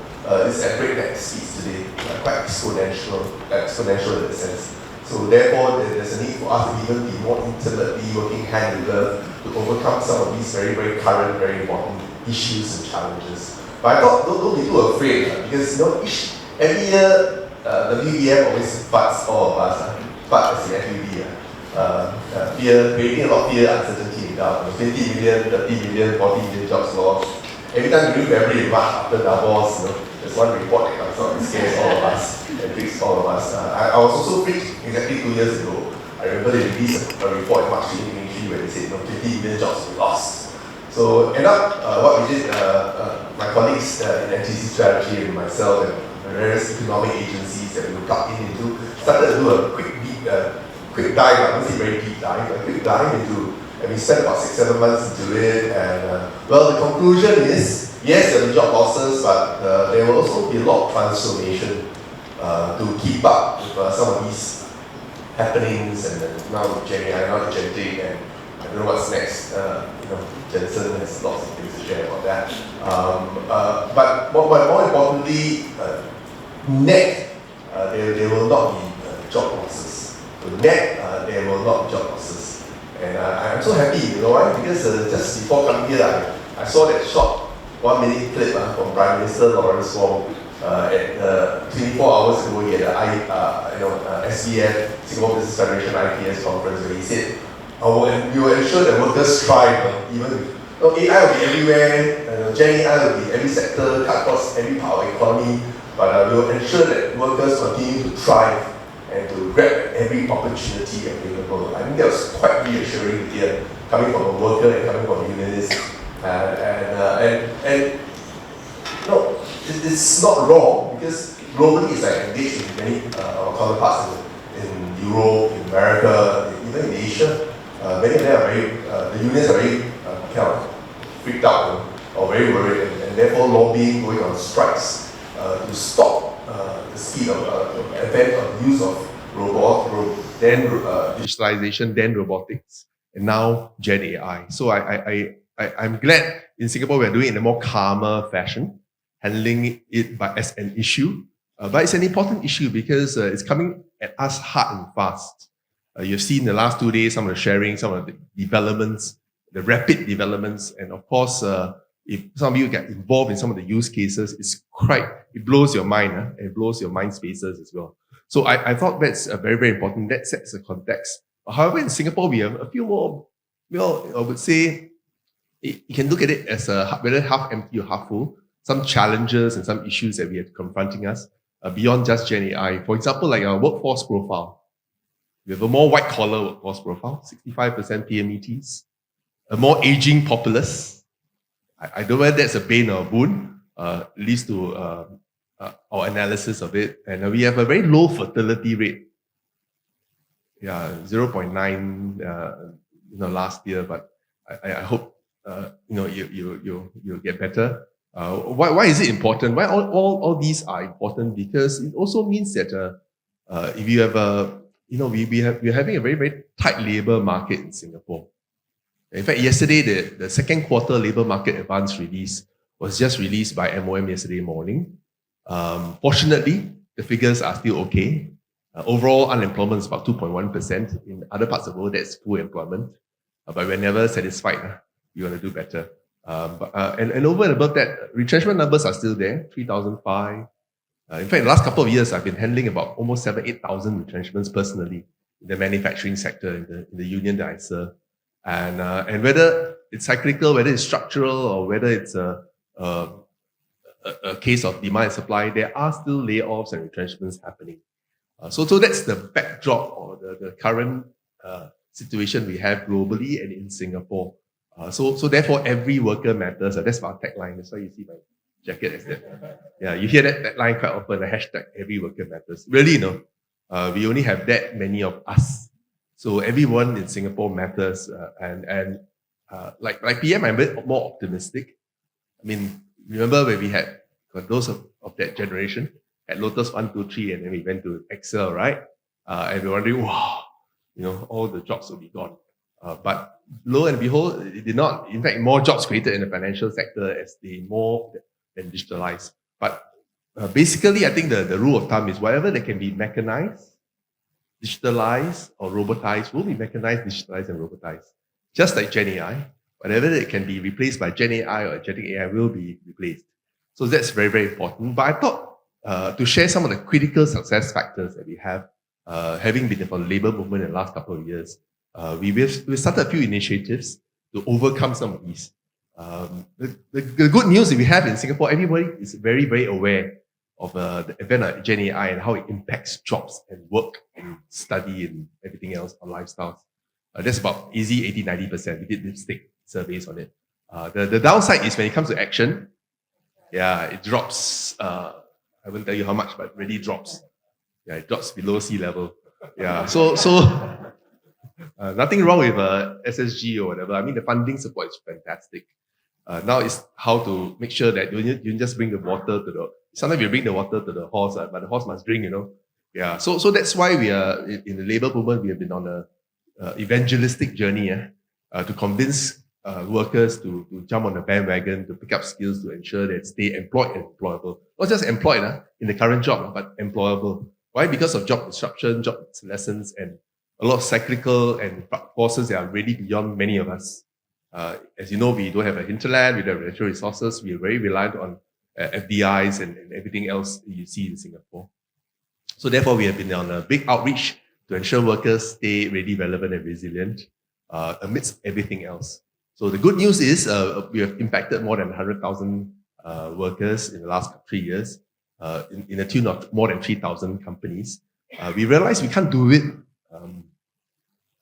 it's at breakneck speeds today, quite exponential in that sense. So therefore, there's a need for us to even be more intimately working hand in glove to overcome some of these very, very current, very important issues and challenges. But I thought, don't be too afraid, because every year, the VBM always fights all of us, but as the FUD, fear, creating a lot of fear, uncertainty, and doubt. 20 million, 30 million, 40 million jobs lost. Every time during February, March, after Davos, there's one report that comes out and scares all of us, and freaks all of us. I was also freaked exactly 2 years ago. I remember they released a report in March 2023 where they said 20 million jobs were lost. So end up, what we did, my colleagues in NTC Strategy and myself and various economic agencies that we were plugged into, started to do a quick dive, I won't say very deep dive, a quick dive into, and we spent about 6-7 months into it, and well, the conclusion is, yes, there will be job losses, but there will also be a lot of transformation to keep up with some of these happenings, and now with Gen AI, now with Gen Z, and I don't know what's next. Jensen has lots of things to share about that. But more importantly, net, there will not be job losses. So net, there will not be job losses. And I'm so happy, you know why? Because just before coming here, I saw that short 1 minute clip from Prime Minister Lawrence Wong at 24 hours ago at the SBF, Singapore Business Federation IPS conference, where he said, we will ensure that workers thrive, even if AI will be everywhere, Gen AI will be every sector, cut across every part of the economy, but we will ensure that workers continue to thrive and to grab every opportunity available. I think that was quite reassuring to hear, coming from a worker and coming from a unionist. And no, it's not wrong, because globally it's like engaged with many our counterparts in Europe, in America, even in Asia. Many of them are very, the unions are very kind of freaked out or very worried, and therefore lobbying, going on strikes to stop the speed of advent of use of then digitalization, then robotics, and now Gen AI. So I'm glad in Singapore we're doing it in a more calmer fashion, handling it as an issue. But it's an important issue because it's coming at us hard and fast. You've seen the last 2 days some of the sharing, some of the developments, the rapid developments, and of course, if some of you get involved in some of the use cases, it blows your mind, it blows your mind spaces as well. So I thought that's very, very important. That sets the context. However, in Singapore, we have a few more, I would say, you can look at it as whether half empty or half full, some challenges and some issues that we have confronting us beyond just Gen AI. For example, like our workforce profile. We have a more white-collar workforce profile, 65% PMETs, a more aging populace. I don't know whether that's a bane or a boon, at least to our analysis of it. And we have a very low fertility rate. Yeah, 0.9 last year, but I hope you'll get better. Why is it important? Why all these are important? Because it also means that if you have we're having a very, very tight labor market in Singapore. In fact, yesterday, the second quarter labor market advance release was just released by MOM yesterday morning. Fortunately, the figures are still okay. Overall unemployment is about 2.1%. In other parts of the world, that's full employment. But we're never satisfied. We want to do better. And over and above that, retrenchment numbers are still there, 3,005. In fact, in the last couple of years, I've been handling about almost 8,000 retrenchments personally in the manufacturing sector, in the union that I serve. And whether it's cyclical, whether it's structural, or whether it's a case of demand and supply, there are still layoffs and retrenchments happening. So that's the backdrop or the current situation we have globally and in Singapore. So therefore, every worker matters. That's our tagline. That's why you see my jacket as that. Yeah, you hear that line quite often, the hashtag every worker matters. Really, we only have that many of us. So everyone in Singapore matters. Like PM, I'm a bit more optimistic. I mean, remember when we had those of that generation at Lotus 1, 2, 3, and then we went to Excel, right? And we were wondering, wow, all the jobs will be gone. But lo and behold, it did not. In fact, more jobs created in the financial sector as they more than digitalized. But basically, I think the rule of thumb is whatever that can be mechanized, digitalized, or robotized will be mechanized, digitalized, and robotized. Just like Gen AI, whatever that can be replaced by Gen AI or agentic AI will be replaced. So that's very, very important. But I thought to share some of the critical success factors that we have, having been for the labor movement in the last couple of years, we started a few initiatives to overcome some of these. The good news that we have in Singapore, everybody is very, very aware of the advent of Gen AI and how it impacts jobs and work and study and everything else, our lifestyles. That's about easy 80-90%. We did lipstick surveys on it. The downside is when it comes to action, it drops. I won't tell you how much, but it really drops. Yeah, it drops below sea level. Yeah, so nothing wrong with SSG or whatever. I mean, the funding support is fantastic. Now it's how to make sure that you just bring the water to the. Sometimes you bring the water to the horse, but the horse must drink. Yeah. So that's why we are in the labour movement. We have been on a evangelistic journey to convince workers to jump on the bandwagon, to pick up skills to ensure that stay employed and employable. Not just employed in the current job, but employable. Why? Because of job disruption, job lessons, and a lot of cyclical and forces that are really beyond many of us. As you know, we don't have a hinterland, we don't have natural resources, we are very reliant on FDIs and everything else you see in Singapore. So therefore, we have been on a big outreach to ensure workers stay really relevant and resilient amidst everything else. So the good news is we have impacted more than 100,000 workers in the last 3 years, in a tune of more than 3,000 companies. We realized we can't do it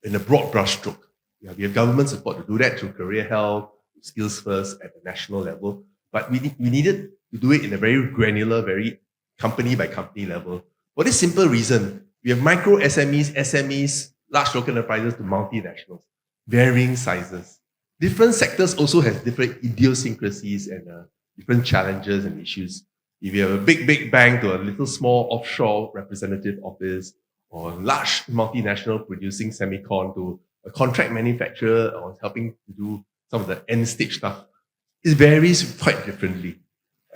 in a broad brushstroke. We have government support to do that through career health, skills first at the national level. But we needed to do it in a very granular, very company by company level. For this simple reason, we have micro SMEs, large local enterprises to multinationals, varying sizes. Different sectors also have different idiosyncrasies and different challenges and issues. If you have a big bank to a little small offshore representative office, or large multinational producing semicon to a contract manufacturer or helping to do some of the end stage stuff, it varies quite differently.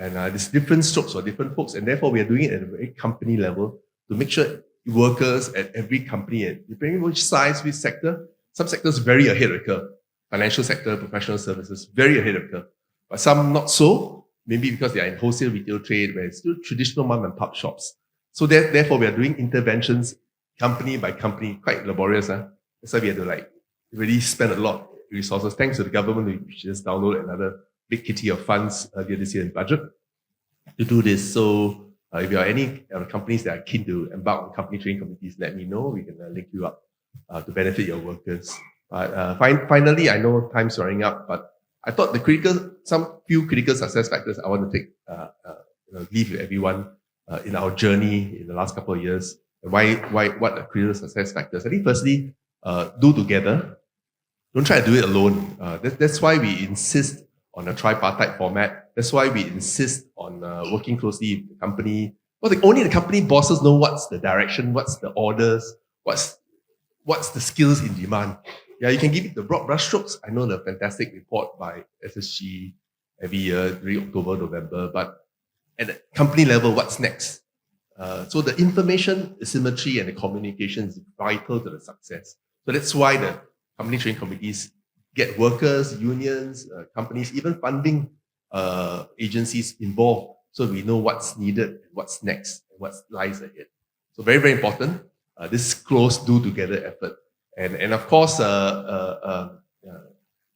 And there's different strokes for different folks, and therefore we are doing it at a very company level to make sure workers at every company, depending on which size, which sector, some sectors very ahead of the curve. Financial sector, professional services, very ahead of the curve. But some not so, maybe because they are in wholesale retail trade, where it's still traditional mom and pop shops. So therefore, we are doing interventions company by company, quite laborious. That's why we had to really spend a lot of resources. Thanks to the government, we just downloaded another big kitty of funds earlier this year in budget to do this. So if you are any companies that are keen to embark on company training committees, let me know. We can link you up to benefit your workers. But finally, I know time's running up, but I thought some few critical success factors I want to take leave with everyone in our journey in the last couple of years. What are critical success factors? I think firstly, do together. Don't try to do it alone. That's why we insist on a tripartite format. That's why we insist on working closely with the company. Well, only the company bosses know what's the direction, what's the orders, what's the skills in demand. Yeah, you can give it the broad brushstrokes. I know the fantastic report by SSG every year during October, November, but at the company level, what's next? So the information asymmetry and the communication is vital to the success. So that's why the company training committees get workers, unions, companies, even funding agencies involved, so we know what's needed, what's next, and what lies ahead. So very, very important. This close do together effort, and of course,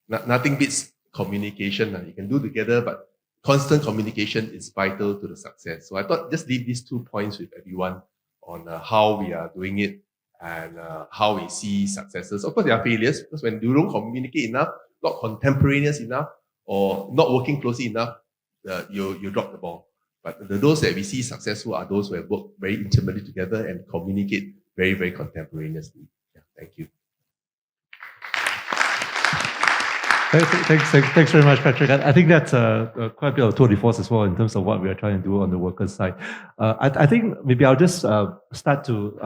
nothing beats communication. You can do together, but constant communication is vital to the success. So I thought just leave these 2 points with everyone on how we are doing it and how we see successes. Of course, there are failures because when you don't communicate enough, not contemporaneous enough, or not working closely enough, you drop the ball. But those that we see successful are those who have worked very intimately together and communicate very, very contemporaneously. Yeah, thank you. Thanks very much, Patrick. I think that's quite a bit of tour de force as well in terms of what we are trying to do on the workers' side. I think maybe I'll just start to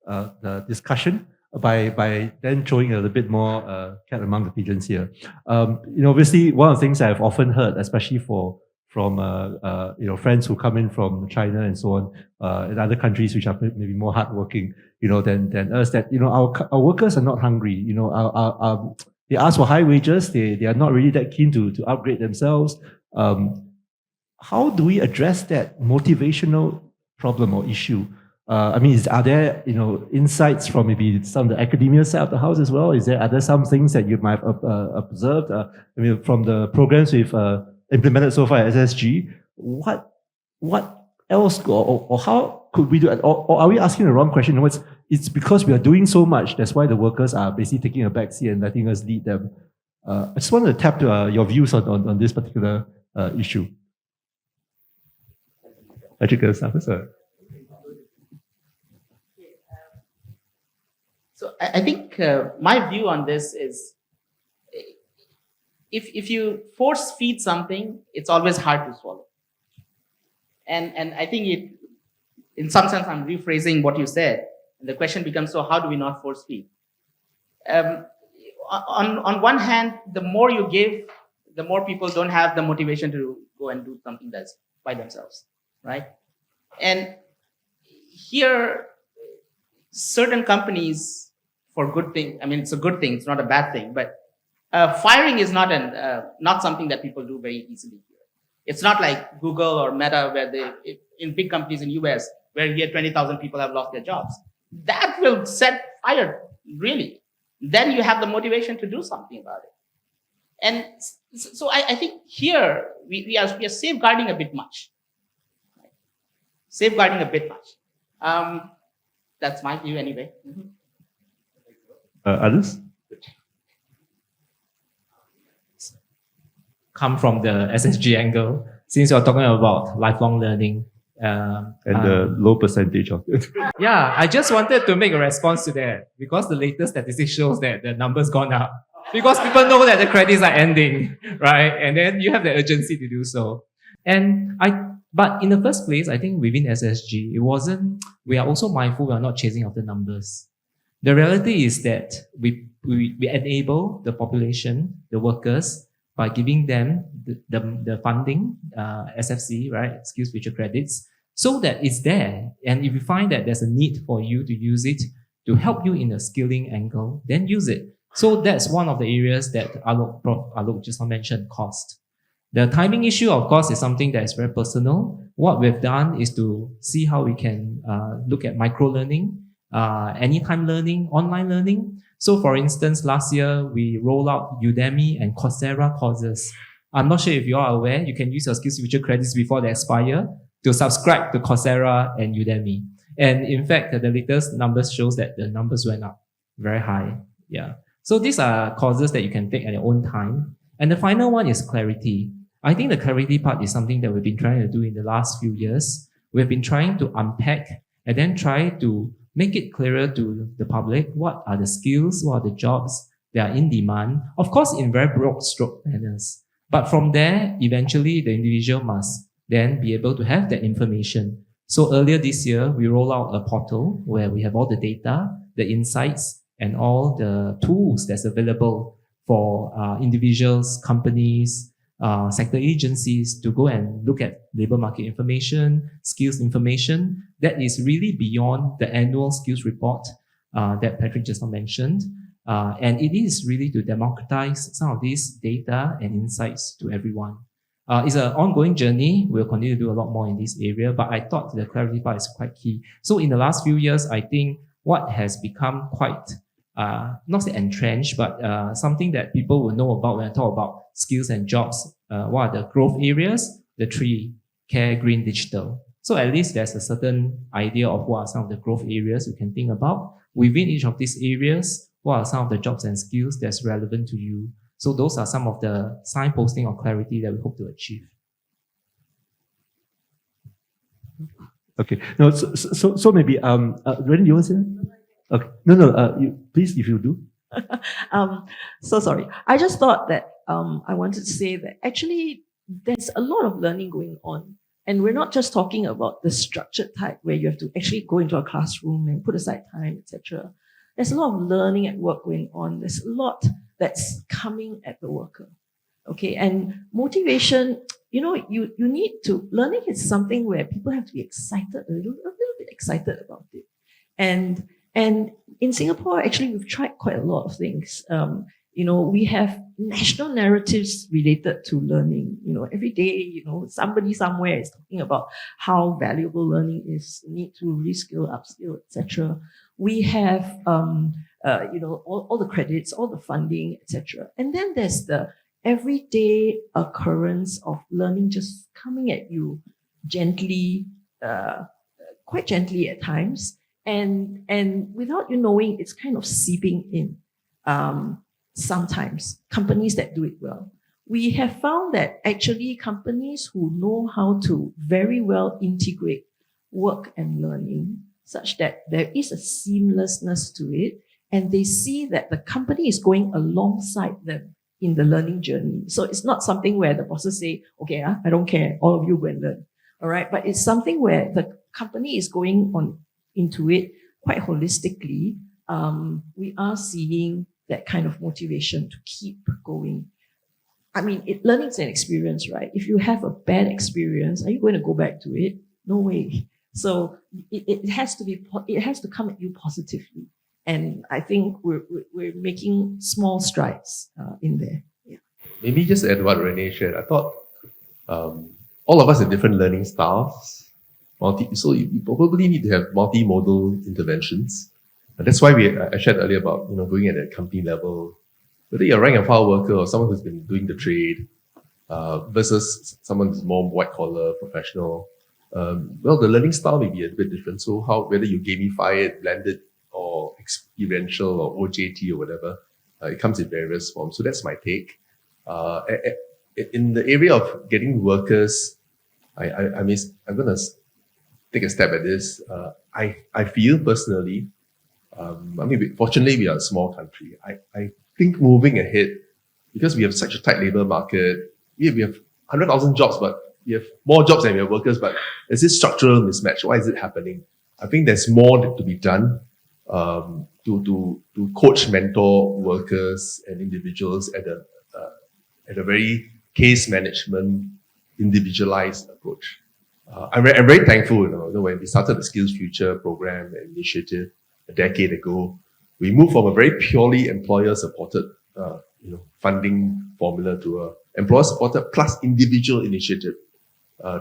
the discussion by then throwing a little bit more cat among the pigeons here. Obviously, one of the things I've often heard, especially from friends who come in from China and so on, in other countries which are maybe more hardworking, than us, that our workers are not hungry. They ask for high wages. They are not really that keen to upgrade themselves. How do we address that motivational problem or issue? Are there insights from maybe some of the academia side of the house as well? Are there some things that you might have observed? From the programs we've implemented so far at SSG, what else or how could we do it? Or are we asking the wrong question? It's because we are doing so much. That's why the workers are basically taking a backseat and letting us lead them. I just wanted to tap your views on this particular issue. Patrick, start first. So I think my view on this is, if you force feed something, it's always hard to swallow. And I think in some sense, I'm rephrasing what you said. And the question becomes, so how do we not force feed? on one hand, the more you give, the more people don't have the motivation to go and do something that's by themselves, right? And here, certain companies, for good thing, I mean, it's a good thing, it's not a bad thing, but firing is not something that people do very easily here. It's not like Google or Meta, where in big companies in US, where here 20,000 people have lost their jobs. That will set fire, really. Then you have the motivation to do something about it. And so I think here we are safeguarding a bit much. Right? Safeguarding a bit much. That's my view anyway. Mm-hmm. Others? Come from the SSG angle, since you're talking about lifelong learning. And the low percentage of it. Yeah, I just wanted to make a response to that because the latest statistics shows that the numbers gone up. Because people know that the credits are ending, right? And then you have the urgency to do so. But in the first place, I think within SSG, we are also mindful we are not chasing after numbers. The reality is that we enable the population, the workers, by giving them the funding, SFC, right, skills future credits, so that it's there. And if you find that there's a need for you to use it to help you in a skilling angle, then use it. So that's one of the areas that Alok just mentioned, cost. The timing issue, of course, is something that is very personal. What we've done is to see how we can look at micro-learning, anytime learning, online learning. So for instance, last year, we rolled out Udemy and Coursera courses. I'm not sure if you are aware, you can use your skills future credits before they expire to subscribe to Coursera and Udemy. And in fact, the latest numbers shows that the numbers went up very high. Yeah. So these are courses that you can take at your own time. And the final one is clarity. I think the clarity part is something that we've been trying to do in the last few years. We've been trying to unpack and then try to make it clearer to the public what are the skills, what are the jobs that are in demand, of course in very broad stroke manners. But from there, eventually the individual must then be able to have that information. So earlier this year, we rolled out a portal where we have all the data, the insights, and all the tools that's available for individuals, companies, sector agencies to go and look at labor market information, skills information that is really beyond the annual skills report that Patrick just mentioned. And it is really to democratize some of these data and insights to everyone. It's an ongoing journey. We'll continue to do a lot more in this area, but I thought the clarity part is quite key. So in the last few years, I think what has become quite not say entrenched, but something that people will know about when I talk about skills and jobs. What are the growth areas? The three: care, green, digital. So at least there's a certain idea of what are some of the growth areas you can think about. Within each of these areas, what are some of the jobs and skills that's relevant to you? So those are some of the signposting or clarity that we hope to achieve. Okay. No. So maybe Ren, you want to say that? Okay. No. You, please, if you do. So sorry. I just thought that I wanted to say that actually there's a lot of learning going on. And we're not just talking about the structured type where you have to actually go into a classroom and put aside time, etc. There's a lot of learning at work going on. There's a lot that's coming at the worker. Okay. And motivation, you need to, learning is something where people have to be excited, a little bit excited about it. And in Singapore, actually, we've tried quite a lot of things. We have national narratives related to learning. Every day, somebody somewhere is talking about how valuable learning is, need to reskill, upskill, etc. We have, all the credits, all the funding, etc. And then there's the everyday occurrence of learning just coming at you gently, quite gently at times. And without you knowing, it's kind of seeping in. Sometimes companies that do it well. We have found that actually companies who know how to very well integrate work and learning such that there is a seamlessness to it, and they see that the company is going alongside them in the learning journey. So it's not something where the bosses say, okay, I don't care, all of you go and learn. All right. But it's something where the company is going on into it quite holistically. We are seeing that kind of motivation to keep going. I mean, learning is an experience, right? If you have a bad experience, are you going to go back to it? No way. So it has to come at you positively. And I think we're making small strides in there. Yeah. Maybe just add what Renee shared. I thought all of us have different learning styles. So you probably need to have multimodal interventions. And that's why I shared earlier about going at a company level, whether you're a rank and file worker or someone who's been doing the trade versus someone who's more white collar professional. Well, the learning style may be a bit different. So whether you gamify it, blend it, or experiential or OJT or whatever, it comes in various forms. So that's my take. In the area of getting workers, I'm going to take a step at this. I feel personally, fortunately we are a small country. I think moving ahead, because we have such a tight labor market, we have 100,000 jobs, but we have more jobs than we have workers, but there's this structural mismatch. Why is it happening? I think there's more to be done to coach, mentor workers and individuals at a very case management, individualized approach. I'm very thankful, when we started the Skills Future program and initiative a decade ago, we moved from a very purely employer-supported, funding formula to a employer-supported plus individual initiative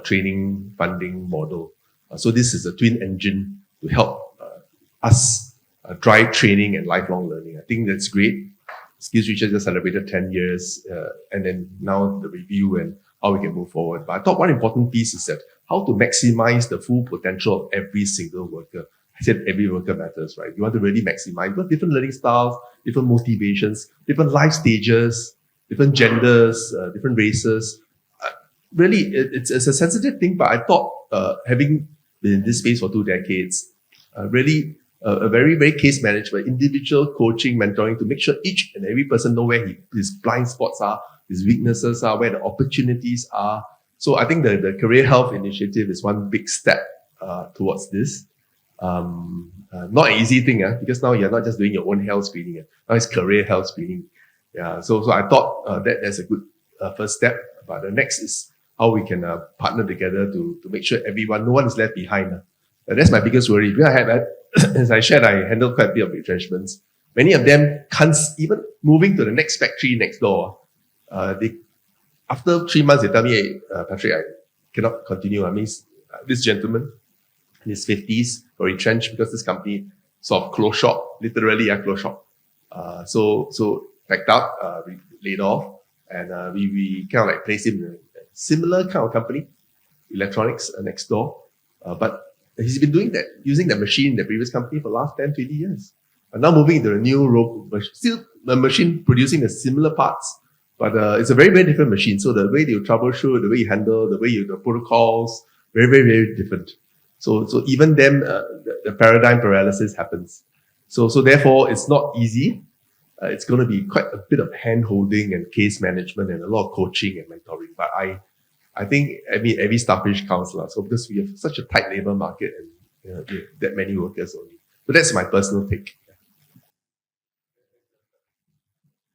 training funding model. So this is a twin engine to help us drive training and lifelong learning. I think that's great. Skills Future just celebrated 10 years, and then now the review and how we can move forward. But I thought one important piece is that how to maximize the full potential of every single worker. I said every worker matters, right? You want to really maximize, but different learning styles, different motivations, different life stages, different genders, different races. Really, it's a sensitive thing, but I thought having been in this space for 2 decades, really a very, very case management, individual coaching, mentoring to make sure each and every person know where his blind spots are, his weaknesses are, where the opportunities are. So I think the Career Health Initiative is one big step towards this. Not an easy thing, because now you're not just doing your own health screening. Now it's career health screening. Yeah. So I thought that's a good first step. But the next is how we can partner together to make sure no one is left behind. That's my biggest worry. Because I had, as I shared, I handled quite a bit of retrenchments. Many of them can't even moving to the next factory next door. After 3 months, they tell me, hey, Patrick, I cannot continue. I mean, this gentleman in his 50s got retrenched because this company sort of closed shop, literally closed shop. So packed up, laid off, and we kind of like placed him in a similar kind of company, electronics next door. But he's been doing that, using that machine in the previous company for the last 10, 20 years. And now moving into the new robot, still the machine producing the similar parts, but it's a very, very different machine. So the way you troubleshoot, the way you handle, the protocols, very, very, very different. So even then, the paradigm paralysis happens. So therefore, it's not easy. It's going to be quite a bit of hand-holding and case management and a lot of coaching and mentoring. But I think every starfish counts. So because we have such a tight labor market and that many workers only. So that's my personal take.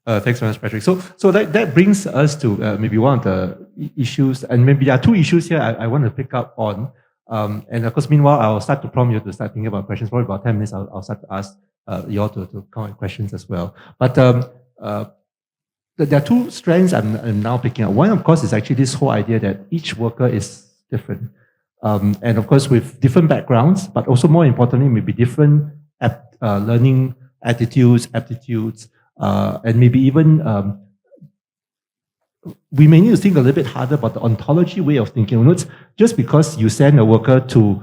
Thanks very much, Patrick. So that brings us to maybe one of the issues, and maybe there are 2 issues here I want to pick up on. And of course, meanwhile, I'll start to prompt you to start thinking about questions. Probably about 10 minutes, I'll start to ask you all to come with questions as well. But there are 2 strands I'm now picking up. One, of course, is actually this whole idea that each worker is different. And of course, with different backgrounds, but also more importantly, maybe different learning attitudes, aptitudes, and maybe even we may need to think a little bit harder about the ontology way of thinking. It's just because you send a worker to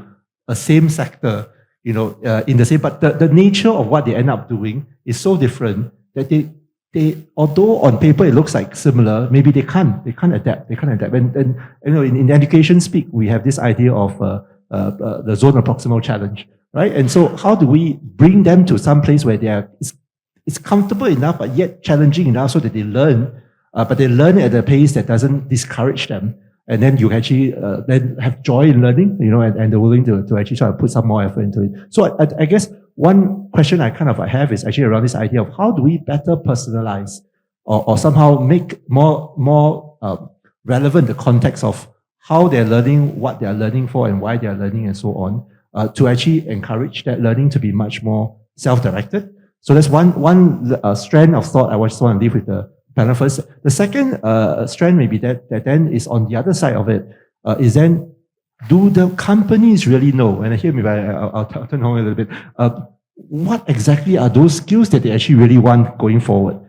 a same sector, in the same, but the nature of what they end up doing is so different that they although on paper it looks like similar, maybe they can't adapt. And in education speak, we have this idea of the zone of proximal challenge, right? And so how do we bring them to some place where it's comfortable enough, but yet challenging enough so that they learn, but they learn at a pace that doesn't discourage them. And then you actually then have joy in learning, and they're willing to actually try to put some more effort into it. So I guess one question I kind of have is actually around this idea of how do we better personalize or somehow make more relevant the context of how they're learning, what they're learning for, and why they're learning, and so on, to actually encourage that learning to be much more self-directed. So that's one strand of thought I just want to leave with the panel first. The second strand maybe that then is on the other side of it, is then, do the companies really know, and here maybe I'll turn home a little bit, what exactly are those skills that they actually really want going forward?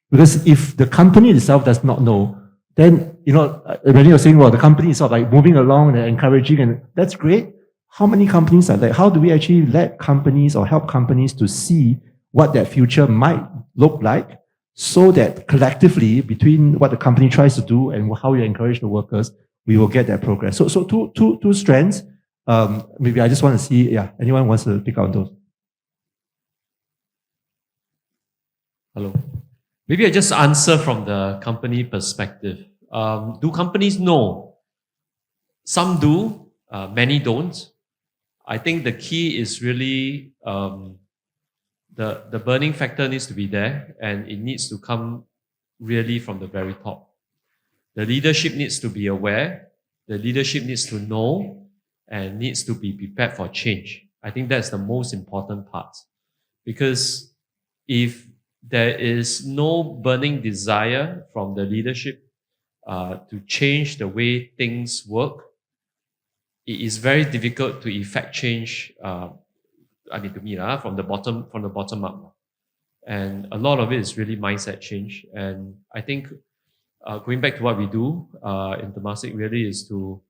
Because if the company itself does not know, then, when you're saying, well, the company is sort of like moving along and encouraging, and that's great. How many companies are there? How do we actually let companies or help companies to see what that future might look like, so that collectively, between what the company tries to do and how we encourage the workers, we will get that progress. So two strands. Maybe I just want to see, anyone wants to pick on those? Hello. Maybe I just answer from the company perspective. Do companies know? Some do, many don't. I think the key is really the burning factor needs to be there, and it needs to come really from the very top. The leadership needs to be aware, the leadership needs to know, and needs to be prepared for change. I think that's the most important part. Because if there is no burning desire from the leadership to change the way things work, it is very difficult to effect change, to me, from the bottom up. And a lot of it is really mindset change. And I think going back to what we do in Temasek really is to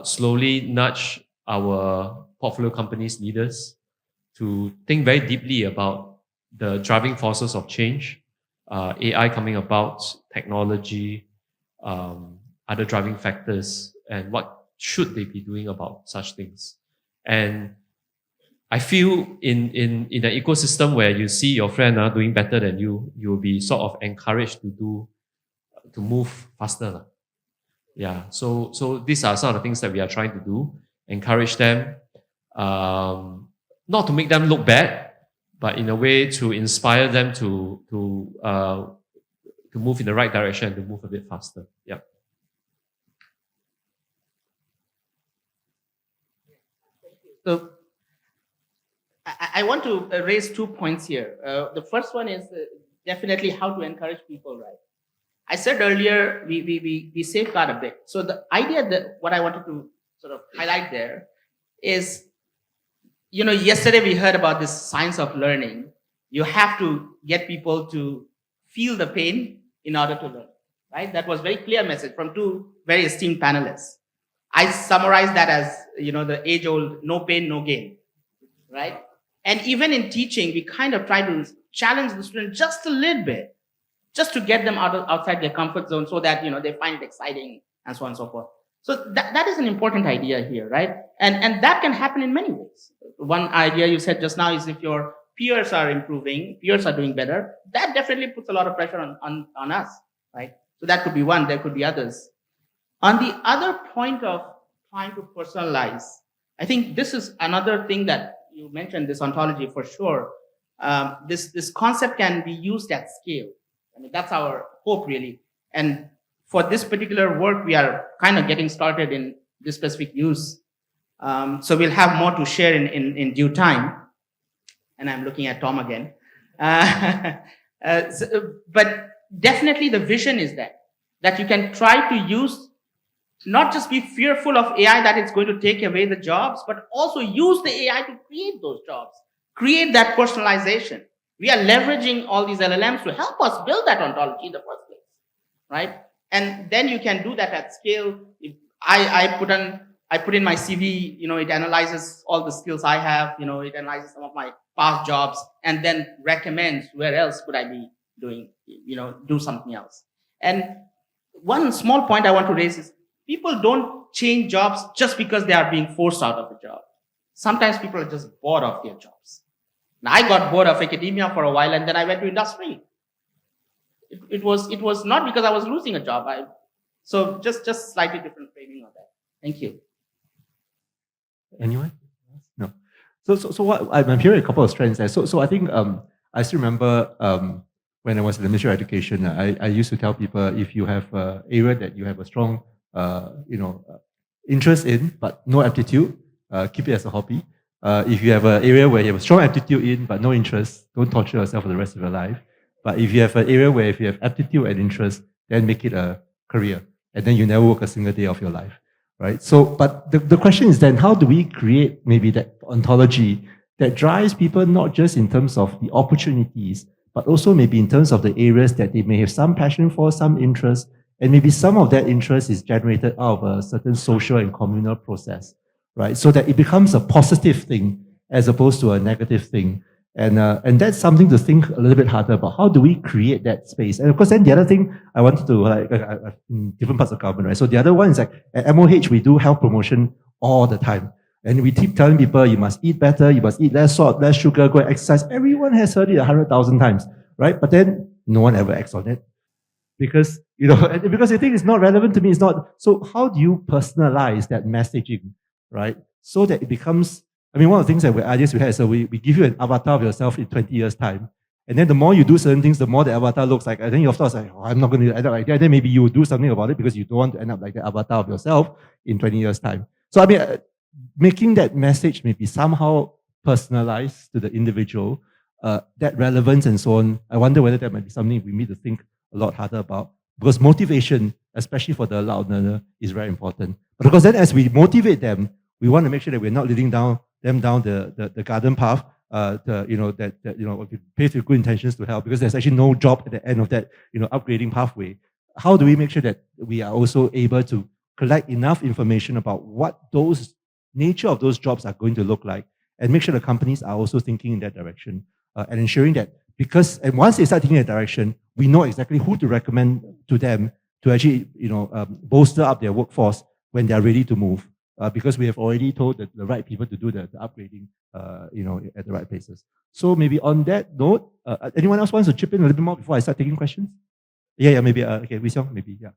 slowly nudge our portfolio companies leaders to think very deeply about the driving forces of change, AI coming about, technology, other driving factors, and what should they be doing about such things. And I feel in an ecosystem where you see your friend doing better than you, you'll be sort of encouraged to move faster. Yeah, so these are some of the things that we are trying to do. Encourage them, not to make them look bad, but in a way to inspire them to move in the right direction, to move a bit faster. Yeah. So I want to raise 2 points here. The first one is definitely how to encourage people, right? I said earlier, we safeguard a bit. So the idea that what I wanted to sort of highlight there is, yesterday we heard about this science of learning. You have to get people to feel the pain in order to learn, right? That was very clear message from two very esteemed panelists. I summarize that as, the age-old, no pain, no gain, right? And even in teaching, we kind of try to challenge the student just a little bit, just to get them outside their comfort zone so that, they find it exciting and so on and so forth. So that is an important idea here, right? And that can happen in many ways. One idea you said just now is if your peers are improving, peers are doing better, that definitely puts a lot of pressure on us, right? So that could be one, there could be others. On the other point of trying to personalize, I think this is another thing that you mentioned, this ontology for sure. This concept can be used at scale. I mean, that's our hope really. And for this particular work, we are kind of getting started in this specific use. So we'll have more to share in due time. And I'm looking at Tom again. But definitely the vision is that you can try to use, not just be fearful of AI that it's going to take away the jobs, but also use the AI to create those jobs, create that personalization. We are leveraging all these LLMs to help us build that ontology in the first place, right? And then you can do that at scale. If I put in my CV, it analyzes all the skills I have, it analyzes some of my past jobs, and then recommends where else could I be doing, do something else. And one small point I want to raise is people don't change jobs just because they are being forced out of the job. Sometimes people are just bored of their jobs. Now, I got bored of academia for a while, and then I went to industry. It was not because I was losing a job. So just slightly different framing of that. Thank you. Anyone? No. So what I'm hearing a couple of strands there. So I think I still remember when I was in the Ministry of Education, I used to tell people if you have an area that you have a strong interest in but no aptitude, keep it as a hobby. If you have an area where you have a strong aptitude in but no interest, don't torture yourself for the rest of your life. But if you have an area where if you have aptitude and interest, then make it a career, and then you never work a single day of your life. Right? So, but the question is then, how do we create maybe that ontology that drives people not just in terms of the opportunities, but also maybe in terms of the areas that they may have some passion for, some interest, and maybe some of that interest is generated out of a certain social and communal process, right? So that it becomes a positive thing as opposed to a negative thing. And that's something to think a little bit harder about. How do we create that space? And of course, then the other thing I wanted to, in different parts of government, right? So the other one is like, at MOH, we do health promotion all the time. And we keep telling people, you must eat better, you must eat less salt, less sugar, go and exercise. Everyone has heard it 100,000 times, right? But then no one ever acts on it. Because, because the thing is not relevant to me, it's not. So how do you personalize that messaging, right? So that it becomes, one of the things that ideas we had, so we give you an avatar of yourself in 20 years' time. And then the more you do certain things, the more the avatar looks like. And then your thoughts like, oh, I'm not going to end up like that. Then maybe you will do something about it because you don't want to end up like the avatar of yourself in 20 years' time. So making that message maybe somehow personalized to the individual, that relevance and so on, I wonder whether that might be something we need to think a lot harder about. Because motivation, especially for the adult learner, is very important. But because then as we motivate them, we want to make sure that we're not leading them down the garden path, paved with good intentions to help, because there's actually no job at the end of that, upgrading pathway. How do we make sure that we are also able to collect enough information about what those nature of those jobs are going to look like, and make sure the companies are also thinking in that direction, and ensuring that and once they start thinking in that direction, we know exactly who to recommend to them to actually, bolster up their workforce when they are ready to move. Because we have already told the right people to do the upgrading, at the right places. So maybe on that note, anyone else wants to chip in a little bit more before I start taking questions? Yeah, maybe. Okay, Wee Siong, maybe, yeah.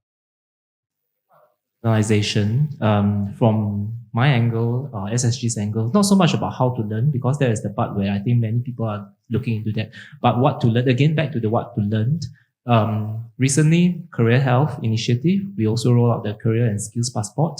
Personalization, from my angle, SSG's angle, not so much about how to learn, because that is the part where I think many people are looking into that, but what to learn. Again, back to the what to learn. Recently, Career Health Initiative, we also roll out the Career and Skills Passport.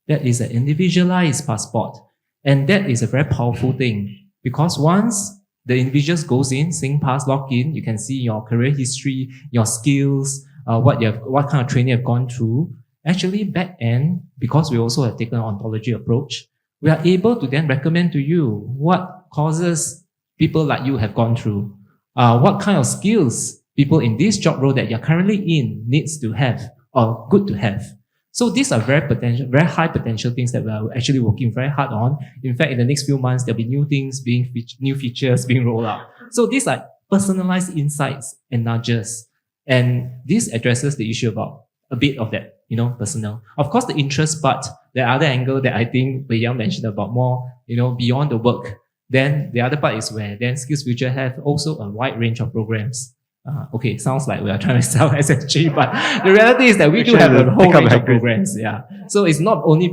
That is an individualized passport. And that is a very powerful thing, because once the individual goes in, SingPass, log in, you can see your career history, your skills, what kind of training you've gone through. Actually, back end, because we also have taken an ontology approach, we are able to then recommend to you what courses people like you have gone through, what kind of skills people in this job role that you're currently in needs to have or good to have. So these are very high potential things that we are actually working very hard on. In fact, in the next few months, there'll be new things new features being rolled out. So these are personalized insights and nudges. And this addresses the issue about a bit of that, personal. Of course, the interest part, the other angle that I think Wei Yang mentioned about more, beyond the work. Then the other part is where then SkillsFuture have also a wide range of programs. Okay, sounds like we are trying to sell SSG, but the reality is that we do have a whole range of programs. Yeah. So it's not only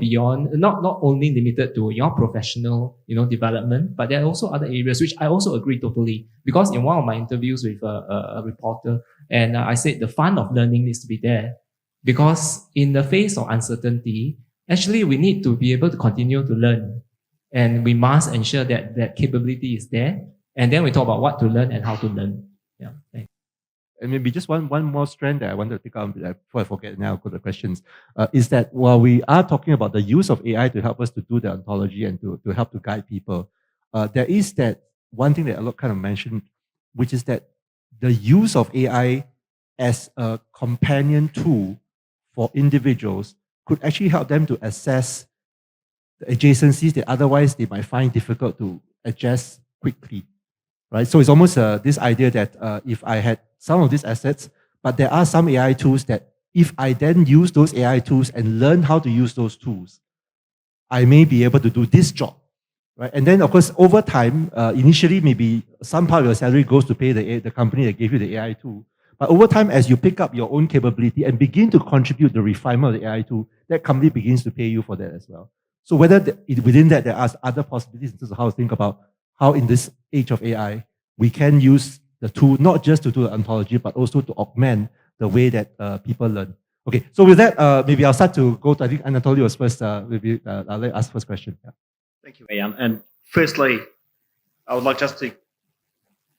not only limited to your professional, development, but there are also other areas, which I also agree totally. Because in one of my interviews with a reporter, and I said the fun of learning needs to be there. Because in the face of uncertainty, actually we need to be able to continue to learn. And we must ensure that that capability is there. And then we talk about what to learn and how to learn. Yeah, thanks. And maybe just one more strand that I wanted to pick up before I forget, now go to the questions, is that while we are talking about the use of AI to help us to do the ontology and to help to guide people, there is that one thing that Alok kind of mentioned, which is that the use of AI as a companion tool for individuals could actually help them to assess the adjacencies that otherwise they might find difficult to adjust quickly. Right? So it's almost this idea that if I had some of these assets, but there are some AI tools that if I then use those AI tools and learn how to use those tools, I may be able to do this job. Right? And then, of course, over time, initially, maybe some part of your salary goes to pay the company that gave you the AI tool. But over time, as you pick up your own capability and begin to contribute the refinement of the AI tool, that company begins to pay you for that as well. So whether within that there are other possibilities in terms of how to think about how in this age of AI, we can use the tool not just to do an ontology, but also to augment the way that people learn. Okay, so with that, maybe I'll start to go to, I think Anatoly was first, maybe I'll let ask first question. Yeah. Thank you, Ian. And firstly, I would like just to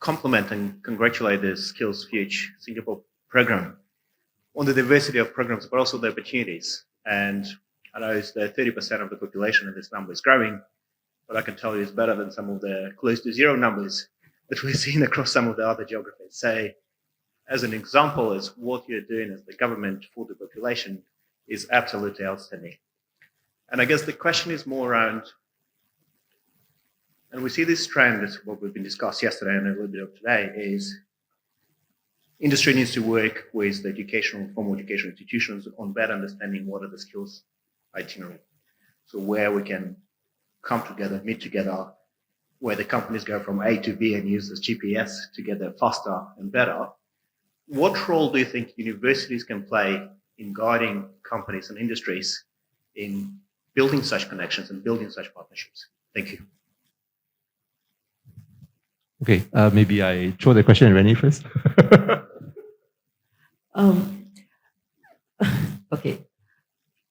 compliment and congratulate the Skills Future Singapore program on the diversity of programs, but also the opportunities. And I know it's the 30% of the population and this number is growing, but I can tell you it's better than some of the close to zero numbers that we're seeing across some of the other geographies. So as an example, is what you're doing as the government for the population is absolutely outstanding. And I guess the question is more around, and we see this trend, as what we've been discussed yesterday and a little bit of today, is industry needs to work with the formal educational institutions on better understanding what are the skills itinerary. So where we can come together, meet together, where the companies go from A to B and use this GPS to get there faster and better. What role do you think universities can play in guiding companies and industries in building such connections and building such partnerships? Thank you. Okay, maybe I throw the question at Rennie first. Okay,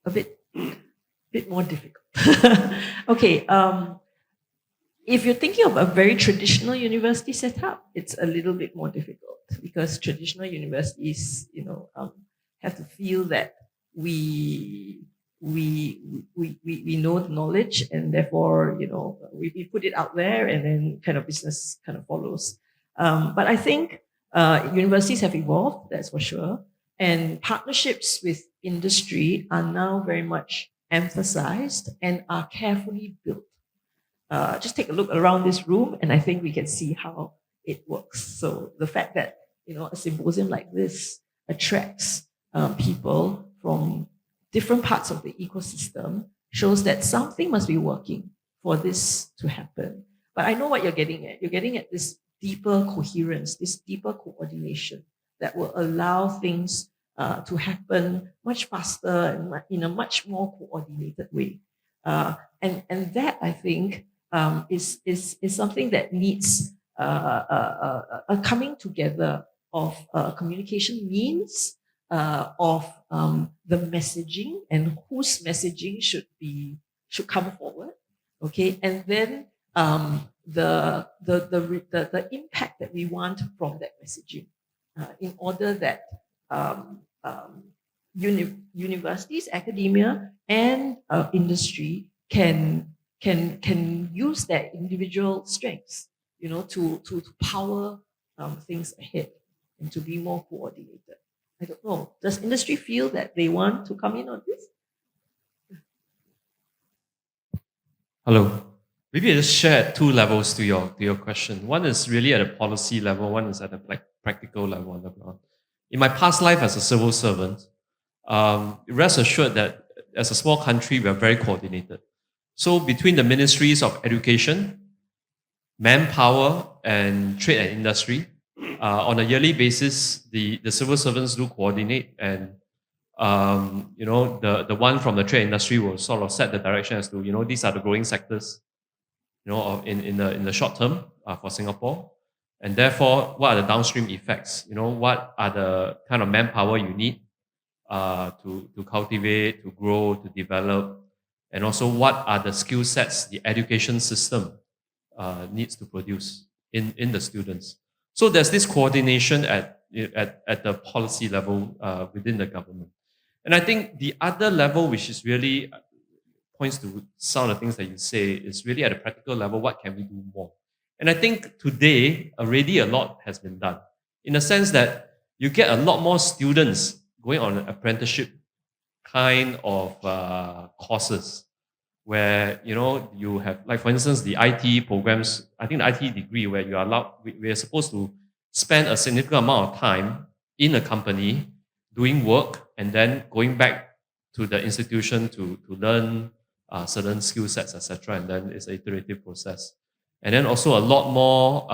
a bit more difficult. Okay, if you're thinking of a very traditional university setup, it's a little bit more difficult because traditional universities, have to feel that we know the knowledge and therefore, we put it out there and then kind of business kind of follows. But I think universities have evolved, that's for sure. And partnerships with industry are now very much emphasized and are carefully built. Just take a look around this room and I think we can see how it works. So the fact that, a symposium like this attracts people from different parts of the ecosystem shows that something must be working for this to happen. But I know what you're getting at. You're getting at this deeper coherence, this deeper coordination that will allow things to happen much faster and in a much more coordinated way. And that, I think, is something that needs a coming together of communication means, of the messaging and whose messaging should come forward, okay, and then the impact that we want from that messaging, in order that universities, academia, and industry can use their individual strengths, to power things ahead and to be more coordinated. I don't know. Does industry feel that they want to come in on this? Hello. Maybe I just share at two levels to your question. One is really at a policy level, one is at a practical level on the ground. In my past life as a civil servant, rest assured that as a small country, we are very coordinated. So between the ministries of education, manpower, and trade and industry, on a yearly basis, the civil servants do coordinate, and the one from the trade industry will sort of set the direction as to these are the growing sectors, in the short term for Singapore, and therefore what are the downstream effects? What are the kind of manpower you need to cultivate, to grow, to develop, and also what are the skill sets the education system needs to produce in the students. So there's this coordination at the policy level within the government. And I think the other level, which is really points to some of the things that you say, is really at a practical level, what can we do more? And I think today, already a lot has been done, in the sense that you get a lot more students going on an apprenticeship kind of courses, where you have, like for instance, the IT programs. I think the IT degree, where you are allowed, we are supposed to spend a significant amount of time in a company doing work and then going back to the institution to learn certain skill sets, etc. And then it's an iterative process. And then also a lot more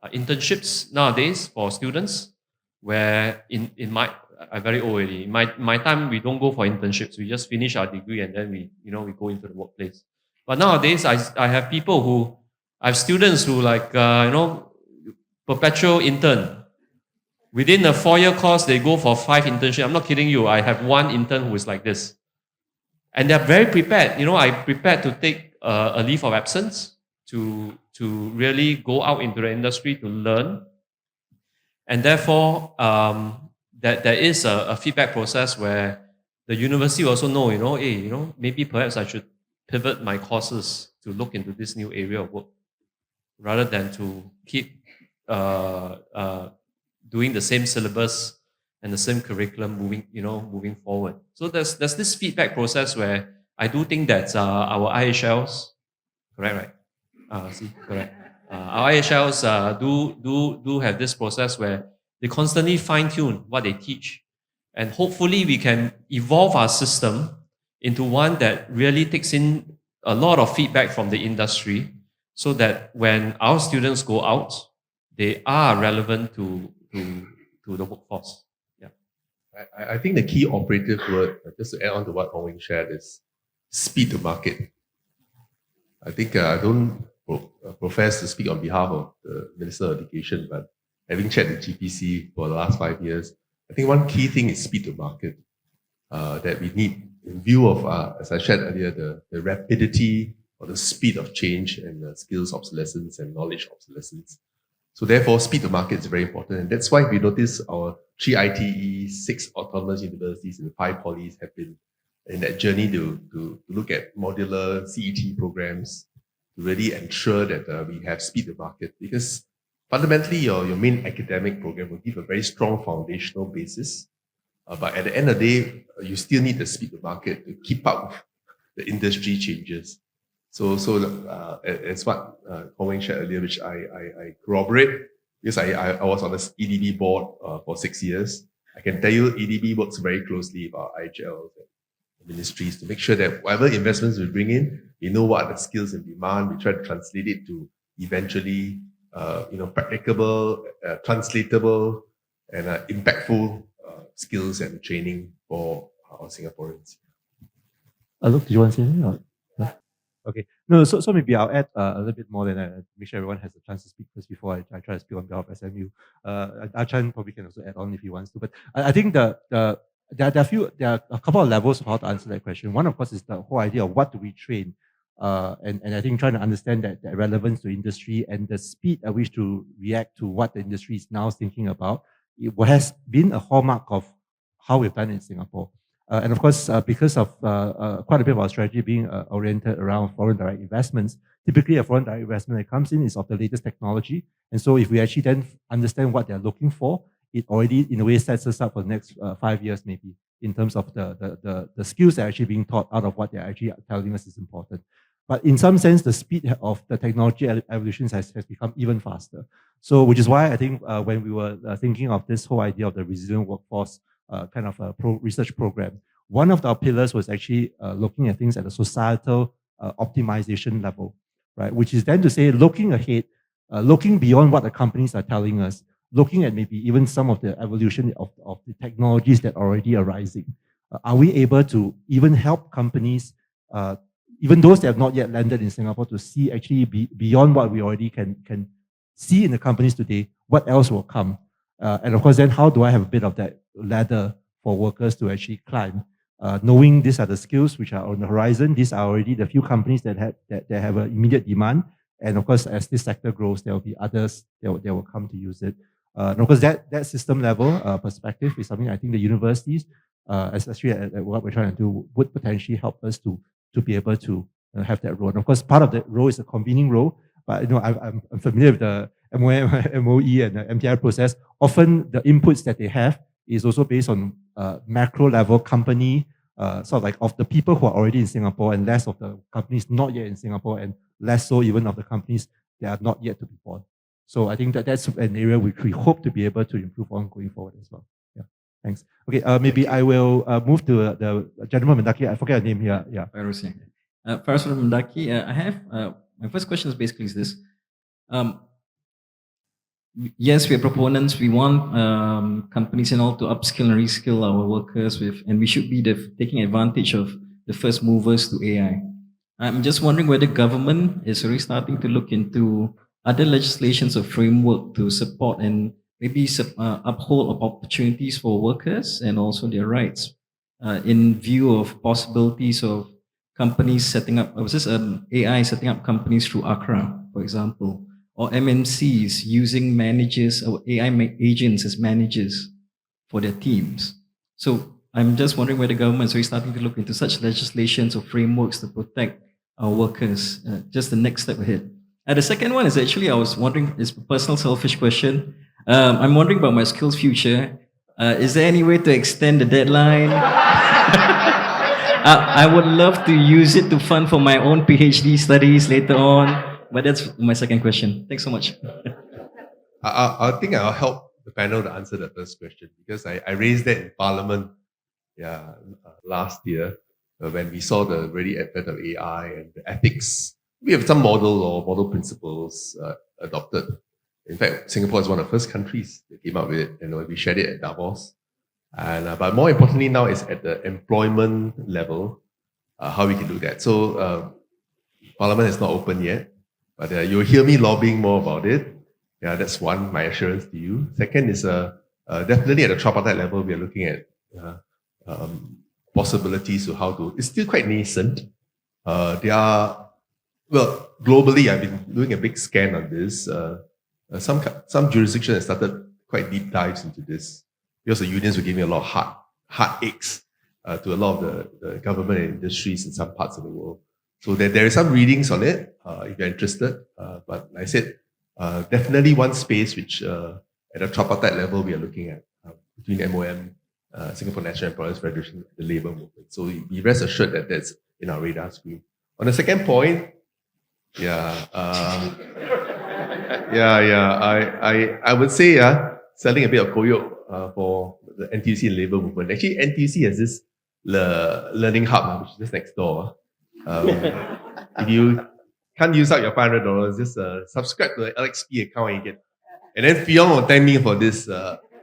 internships nowadays for students, where in my I'm very old already. My time, we don't go for internships. We just finish our degree and then we go into the workplace. But nowadays, I have people who, I have students who perpetual intern. Within a 4-year course, they go for 5 internships. I'm not kidding you. I have one intern who is like this. And they're very prepared. I prepared to take a leave of absence to really go out into the industry to learn. And therefore, there is a feedback process where the university also know, hey, maybe perhaps I should pivot my courses to look into this new area of work rather than to keep doing the same syllabus and the same curriculum moving forward. So there's this feedback process where I do think that our IHLs, correct, right? Correct. Our IHLs do have this process where they constantly fine-tune what they teach. And hopefully we can evolve our system into one that really takes in a lot of feedback from the industry so that when our students go out, they are relevant to the workforce. Yeah. I think the key operative word, just to add on to what Hong Wing shared, is speed to market. I think I don't profess to speak on behalf of the Minister of Education, but having checked the GPC for the last 5 years, I think one key thing is speed to market that we need in view of, as I shared earlier, the rapidity or the speed of change and skills obsolescence and knowledge obsolescence. So therefore, speed to market is very important. And that's why we notice our 3 ITE, 6 autonomous universities and 5 polys have been in that journey to look at modular CET programs to really ensure that we have speed to market. Because fundamentally, your main academic program will give a very strong foundational basis. But at the end of the day, you still need the speed to market to keep up with the industry changes. So it's what Hong Wing shared earlier, which I corroborate, because I was on the EDB board for 6 years. I can tell you EDB works very closely with our IHLs and ministries to make sure that whatever investments we bring in, we know what are the skills in demand. We try to translate it to eventually practicable, translatable, and impactful skills and training for our Singaporeans. Look, do you want to say anything? Or? Okay. No, so maybe I'll add a little bit more than make sure everyone has a chance to speak first before I try to speak on behalf of SMU. Achan probably can also add on if he wants to. But I think there are a couple of levels of how to answer that question. One, of course, is the whole idea of what do we train. And I think trying to understand that relevance to industry and the speed at which to react to what the industry is now thinking about, it has been a hallmark of how we've done in Singapore. And of course, because of quite a bit of our strategy being oriented around foreign direct investments, typically a foreign direct investment that comes in is of the latest technology. And so if we actually then understand what they're looking for, it already in a way sets us up for the next 5 years maybe in terms of the skills that are actually being taught out of what they're actually telling us is important. But in some sense, the speed of the technology evolution has become even faster. So which is why I think when we were thinking of this whole idea of the resilient workforce kind of a research program, one of our pillars was actually looking at things at a societal optimization level, right? Which is then to say, looking ahead, looking beyond what the companies are telling us, looking at maybe even some of the evolution of the technologies that are already arising. Are we able to even help companies, even those that have not yet landed in Singapore, to see actually beyond what we already can see in the companies today, what else will come? And of course, then how do I have a bit of that ladder for workers to actually climb? Knowing these are the skills which are on the horizon, these are already the few companies that have an immediate demand. And of course, as this sector grows, there will be others that will come to use it. And of course, that system level perspective is something I think the universities, especially at what we're trying to do, would potentially help us to be able to have that role. And of course, part of that role is a convening role. But I'm familiar with the MOE and the MTI process. Often the inputs that they have is also based on macro level company, sort of like of the people who are already in Singapore, and less of the companies not yet in Singapore, and less so even of the companies that are not yet to be born. So I think that's an area which we hope to be able to improve on going forward as well. Yeah, thanks. Okay, maybe I will move to the gentleman Mendaki. I forget your name here. Yeah. First from Mendaki, I have my first question is basically this. yes, we're proponents. We want companies and all to upskill and reskill our workers with, and we should be taking advantage of the first movers to AI. I'm just wondering whether government is already starting to look into other legislations or framework to support and maybe uphold opportunities for workers and also their rights in view of possibilities of companies setting up, was this AI setting up companies through Accra, for example, or MNCs using managers or AI agents as managers for their teams. So I'm just wondering whether the government is already starting to look into such legislations or frameworks to protect our workers. Just the next step ahead. And the second one is actually, I was wondering, it's a personal selfish question. I'm wondering about my skills future. Is there any way to extend the deadline? I would love to use it to fund for my own PhD studies later on, but that's my second question. Thanks so much. I think I'll help the panel to answer the first question because I raised that in Parliament last year when we saw the really advent of AI and the ethics. We have some model principles adopted. In fact, Singapore is one of the first countries that came up with it, and we shared it at Davos. And but more importantly now is at the employment level, how we can do that. So Parliament is not open yet, but you'll hear me lobbying more about it. Yeah, that's one, my assurance to you. Second is definitely at the tripartite level, we are looking at possibilities to how to, it's still quite nascent. Globally, I've been doing a big scan on this. Some jurisdictions have started quite deep dives into this because the unions were giving a lot of heart aches to a lot of the government and industries in some parts of the world. So there are some readings on it if you're interested. But like I said, definitely one space which at a tripartite level we are looking at between MOM, Singapore National Employers Federation, the labour movement. So be rest assured that that's in our radar screen. On the second point, I would say selling a bit of koyok for the NTUC and labour movement. Actually, NTUC has this learning hub, which is just next door. If you can't use up your $500, just subscribe to the LXP account and then Fion will thank me for this.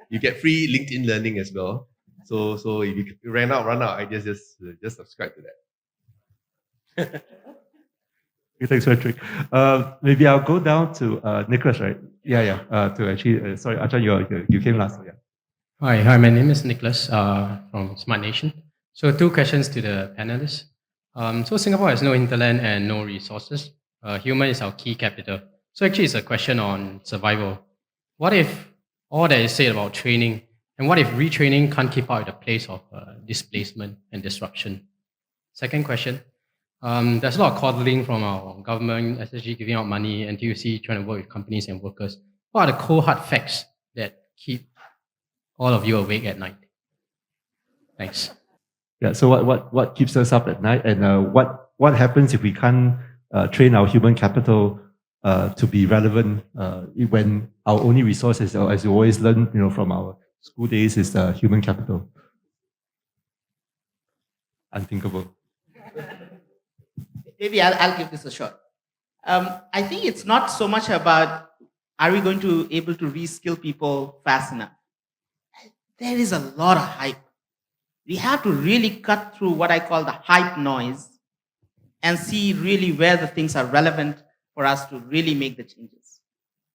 You get free LinkedIn learning as well. So if you run out ideas, just subscribe to that. Okay, thanks, Patrick. Maybe I'll go down to Nicholas, right? To actually, sorry, Achan, you came last. Yeah. Hi, my name is Nicholas from Smart Nation. So 2 questions to the panelists. So Singapore has no hinterland and no resources. Human is our key capital. So actually it's a question on survival. What if all that is said about training, and what if retraining can't keep up with the pace of displacement and disruption? Second question, there's a lot of coddling from our government, SSG giving out money, NTUC trying to work with companies and workers. What are the cold hard facts that keep all of you awake at night? Thanks. Yeah. So what keeps us up at night, and what happens if we can't train our human capital to be relevant when our only resource is, as you always learn, from our school days, is human capital. Unthinkable. Maybe I'll give this a shot. I think it's not so much about are we going to able to reskill people fast enough. There is a lot of hype. We have to really cut through what I call the hype noise and see really where the things are relevant for us to really make the changes,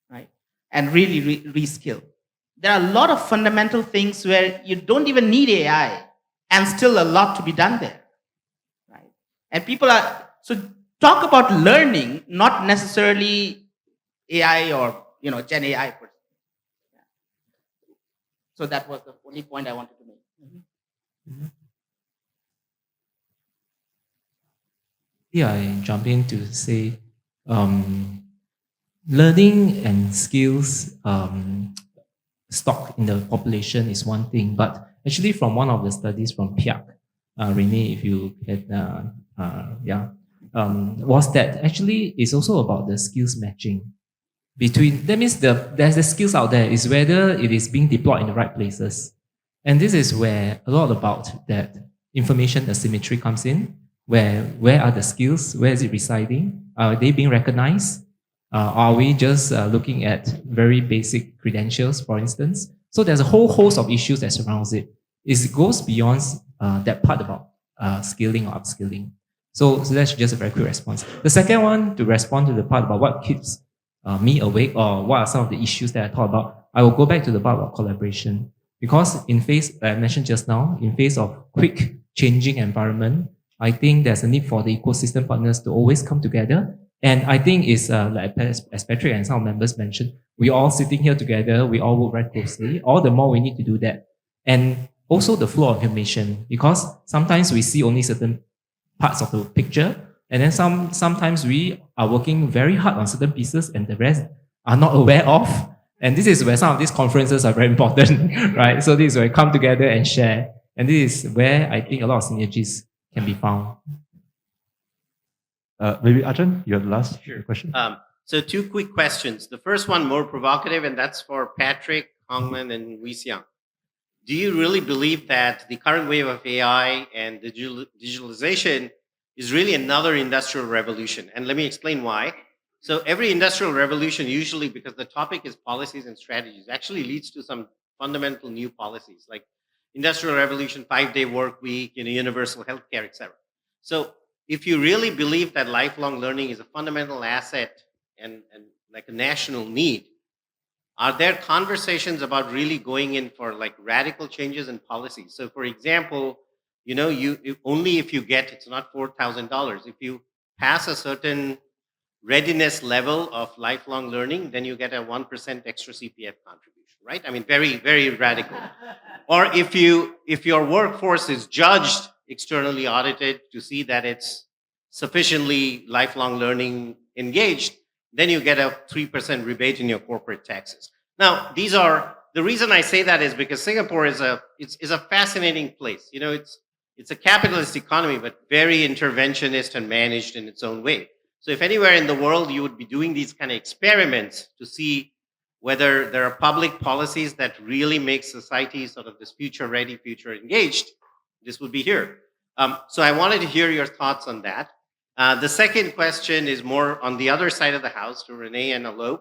right? And really reskill. There are a lot of fundamental things where you don't even need AI and still a lot to be done there, right? And people are, so talk about learning, not necessarily AI or, Gen AI. Yeah. So that was the only point I wanted to make. Mm-hmm. Yeah, I jump in to say learning and skills stock in the population is one thing, but actually from one of the studies from PIAC, Renee, if you had, was that actually it's also about the skills matching between, that means there's the skills out there, is whether it is being deployed in the right places. And this is where a lot about that information asymmetry comes in, where are the skills, where is it residing, are they being recognized, Are we just looking at very basic credentials, for instance? So there's a whole host of issues that surrounds it. It goes beyond that part about skilling or upskilling. So that's just a very quick response. The second one, to respond to the part about what keeps me awake or what are some of the issues that I thought about, I will go back to the part about collaboration. Because in face, I mentioned just now, in face of quick changing environment, I think there's a need for the ecosystem partners to always come together. And I think it's like as Patrick and some members mentioned, we all sitting here together, we all work very closely. All the more we need to do that. And also the flow of information, because sometimes we see only certain parts of the picture, and then sometimes we are working very hard on certain pieces and the rest are not aware of. And this is where some of these conferences are very important, right? So this is where we come together and share. And this is where I think a lot of synergies can be found. Maybe Ajahn, you have the last question. So 2 quick questions. The first one more provocative, and that's for Patrick, Hongman, and Wee Siang. Do you really believe that the current wave of AI and digitalization is really another industrial revolution? And let me explain why. So every industrial revolution, usually because the topic is policies and strategies, actually leads to some fundamental new policies, like industrial revolution, 5-day work week, universal healthcare, etc. So if you really believe that lifelong learning is a fundamental asset and like a national need, are there conversations about really going in for like radical changes in policies? So for example, only if you get, it's not $4,000, if you pass a certain readiness level of lifelong learning, then you get a 1% extra CPF contribution, right? I mean, very, very radical. Or if your workforce is judged, externally audited to see that it's sufficiently lifelong learning engaged, then you get a 3% rebate in your corporate taxes. Now, the reason I say that is because Singapore is a fascinating place. It's a capitalist economy, but very interventionist and managed in its own way. So if anywhere in the world you would be doing these kind of experiments to see whether there are public policies that really make society sort of this future ready, future engaged, this would be here. So I wanted to hear your thoughts on that. The second question is more on the other side of the house to Renee and Alok.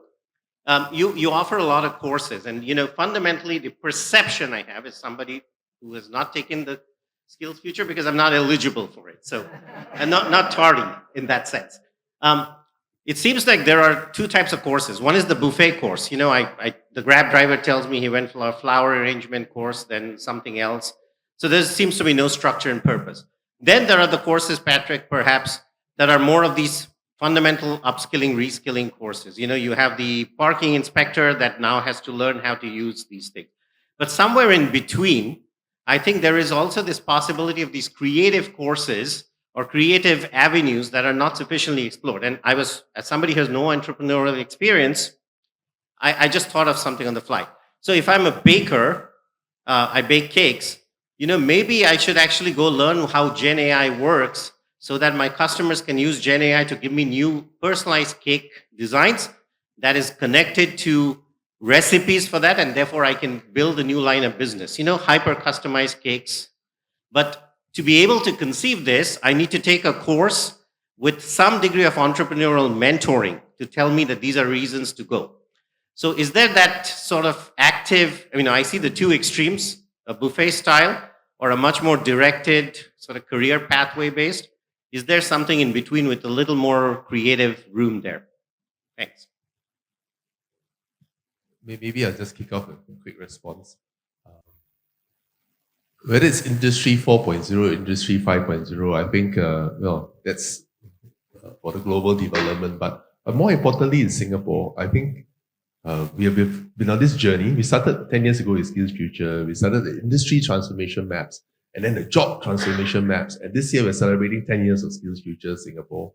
You offer a lot of courses, and fundamentally the perception I have is somebody who has not taken the Skills Future because I'm not eligible for it. So I'm not tardy in that sense. It seems like there are 2 types of courses. One is the buffet course. The Grab driver tells me he went for a flower arrangement course, then something else. So there seems to be no structure and purpose. Then there are the courses, Patrick, perhaps, that are more of these fundamental upskilling, reskilling courses. You have the parking inspector that now has to learn how to use these things. But somewhere in between, I think there is also this possibility of these creative courses or creative avenues that are not sufficiently explored. And as somebody who has no entrepreneurial experience, I just thought of something on the fly. So if I'm a baker, I bake cakes, maybe I should actually go learn how Gen AI works so that my customers can use Gen AI to give me new personalized cake designs that is connected to recipes for that, and therefore I can build a new line of business, hyper customized cakes. But to be able to conceive this, I need to take a course with some degree of entrepreneurial mentoring to tell me that these are reasons to go. So is there that sort of active, I see the 2 extremes, a buffet style or a much more directed sort of career pathway based. Is there something in between with a little more creative room there? Thanks. Maybe I'll just kick off with a quick response. Whether it's Industry 4.0, Industry 5.0, I think, that's for the global development. But more importantly, in Singapore, I think we have been on this journey. We started 10 years ago with Skills Future. We started the industry transformation maps and then the job transformation maps. And this year, we're celebrating 10 years of Skills Future Singapore.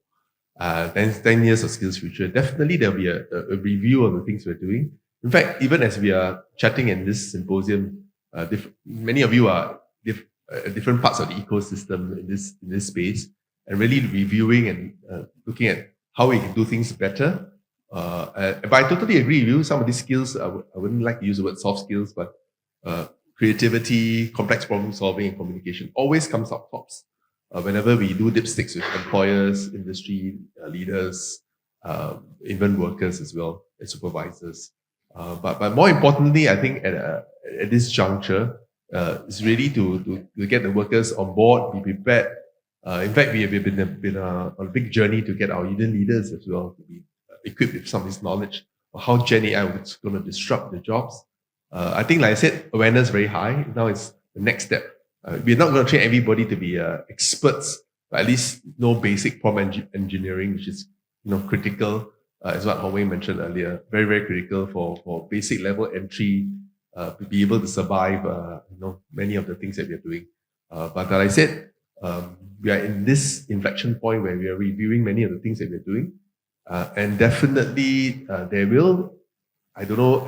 10 years of Skills Future. Definitely, there'll be a review of the things we're doing. In fact, even as we are chatting in this symposium, many of you are at different parts of the ecosystem in this space, and really reviewing and looking at how we can do things better. But I totally agree with you. Some of these skills, I wouldn't like to use the word soft skills, but creativity, complex problem solving, and communication always comes up tops. Whenever we do dipsticks with employers, industry leaders, even workers as well, as supervisors. But more importantly, I think at this juncture, is really to get the workers on board, be prepared. In fact, we've been on a big journey to get our union leaders as well to be equipped with some of this knowledge of how Gen AI is going to disrupt the jobs. I think, like I said, awareness very high. Now it's the next step. We're not going to train everybody to be experts, but at least know basic prompt engineering, which is critical, as what Hong Wei mentioned earlier. Very, very critical for basic level entry, to be able to survive many of the things that we are doing. But like I said, we are in this inflection point where we are reviewing many of the things that we are doing. And definitely there will, I don't know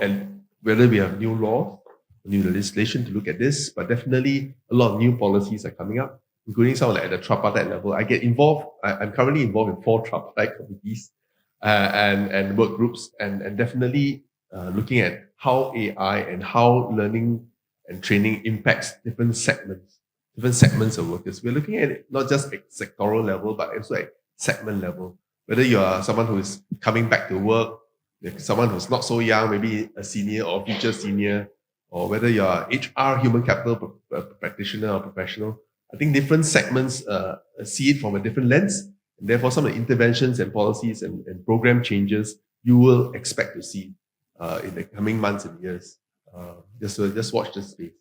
whether we have new laws, new legislation to look at this, but definitely a lot of new policies are coming up, including some at the tripartite level. I get involved, I'm currently involved in 4 tripartite committees and work groups, and definitely looking at how AI and how learning and training impacts different segments of workers. We're looking at it not just at sectoral level, but also at segment level. Whether you are someone who is coming back to work, someone who's not so young, maybe a senior or future senior, or whether you are HR, human capital practitioner or professional. I think different segments see it from a different lens. And therefore, some of the interventions and policies and program changes you will expect to see in the coming months and years. Just watch this space.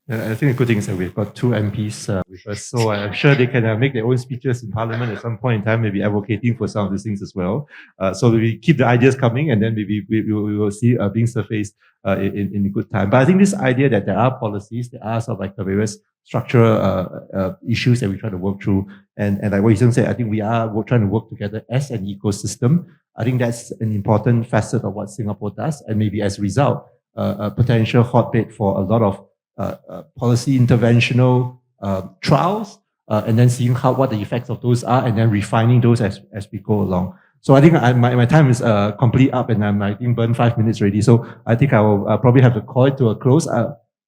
I think the good thing is that we've got 2 MPs with us, so I'm sure they can make their own speeches in Parliament at some point in time, maybe advocating for some of these things as well. So we keep the ideas coming, and then maybe we will see being surfaced in good time. But I think this idea that there are policies, there are sort of like the various structural issues that we try to work through, and like what Yusung said, I think we are trying to work together as an ecosystem. I think that's an important facet of what Singapore does, and maybe as a result, a potential hotbed for a lot of policy interventional trials, and then seeing what the effects of those are, and then refining those as we go along. So I think my time is completely up, and I think burned 5 minutes already. So I think I will probably have to call it to a close.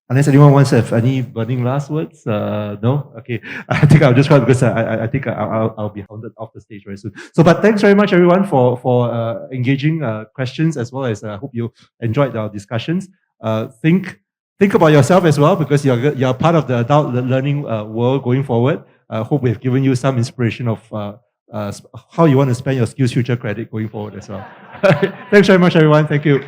Unless anyone wants to have any burning last words? No? Okay. I think I'll just try, because I think I'll be hounded off the stage very soon. So, but thanks very much everyone for engaging questions, as well as I hope you enjoyed our discussions. Think about yourself as well, because you're part of the adult learning world going forward. I hope we've given you some inspiration of how you want to spend your skills future credit going forward as well. Thanks very much, everyone. Thank you.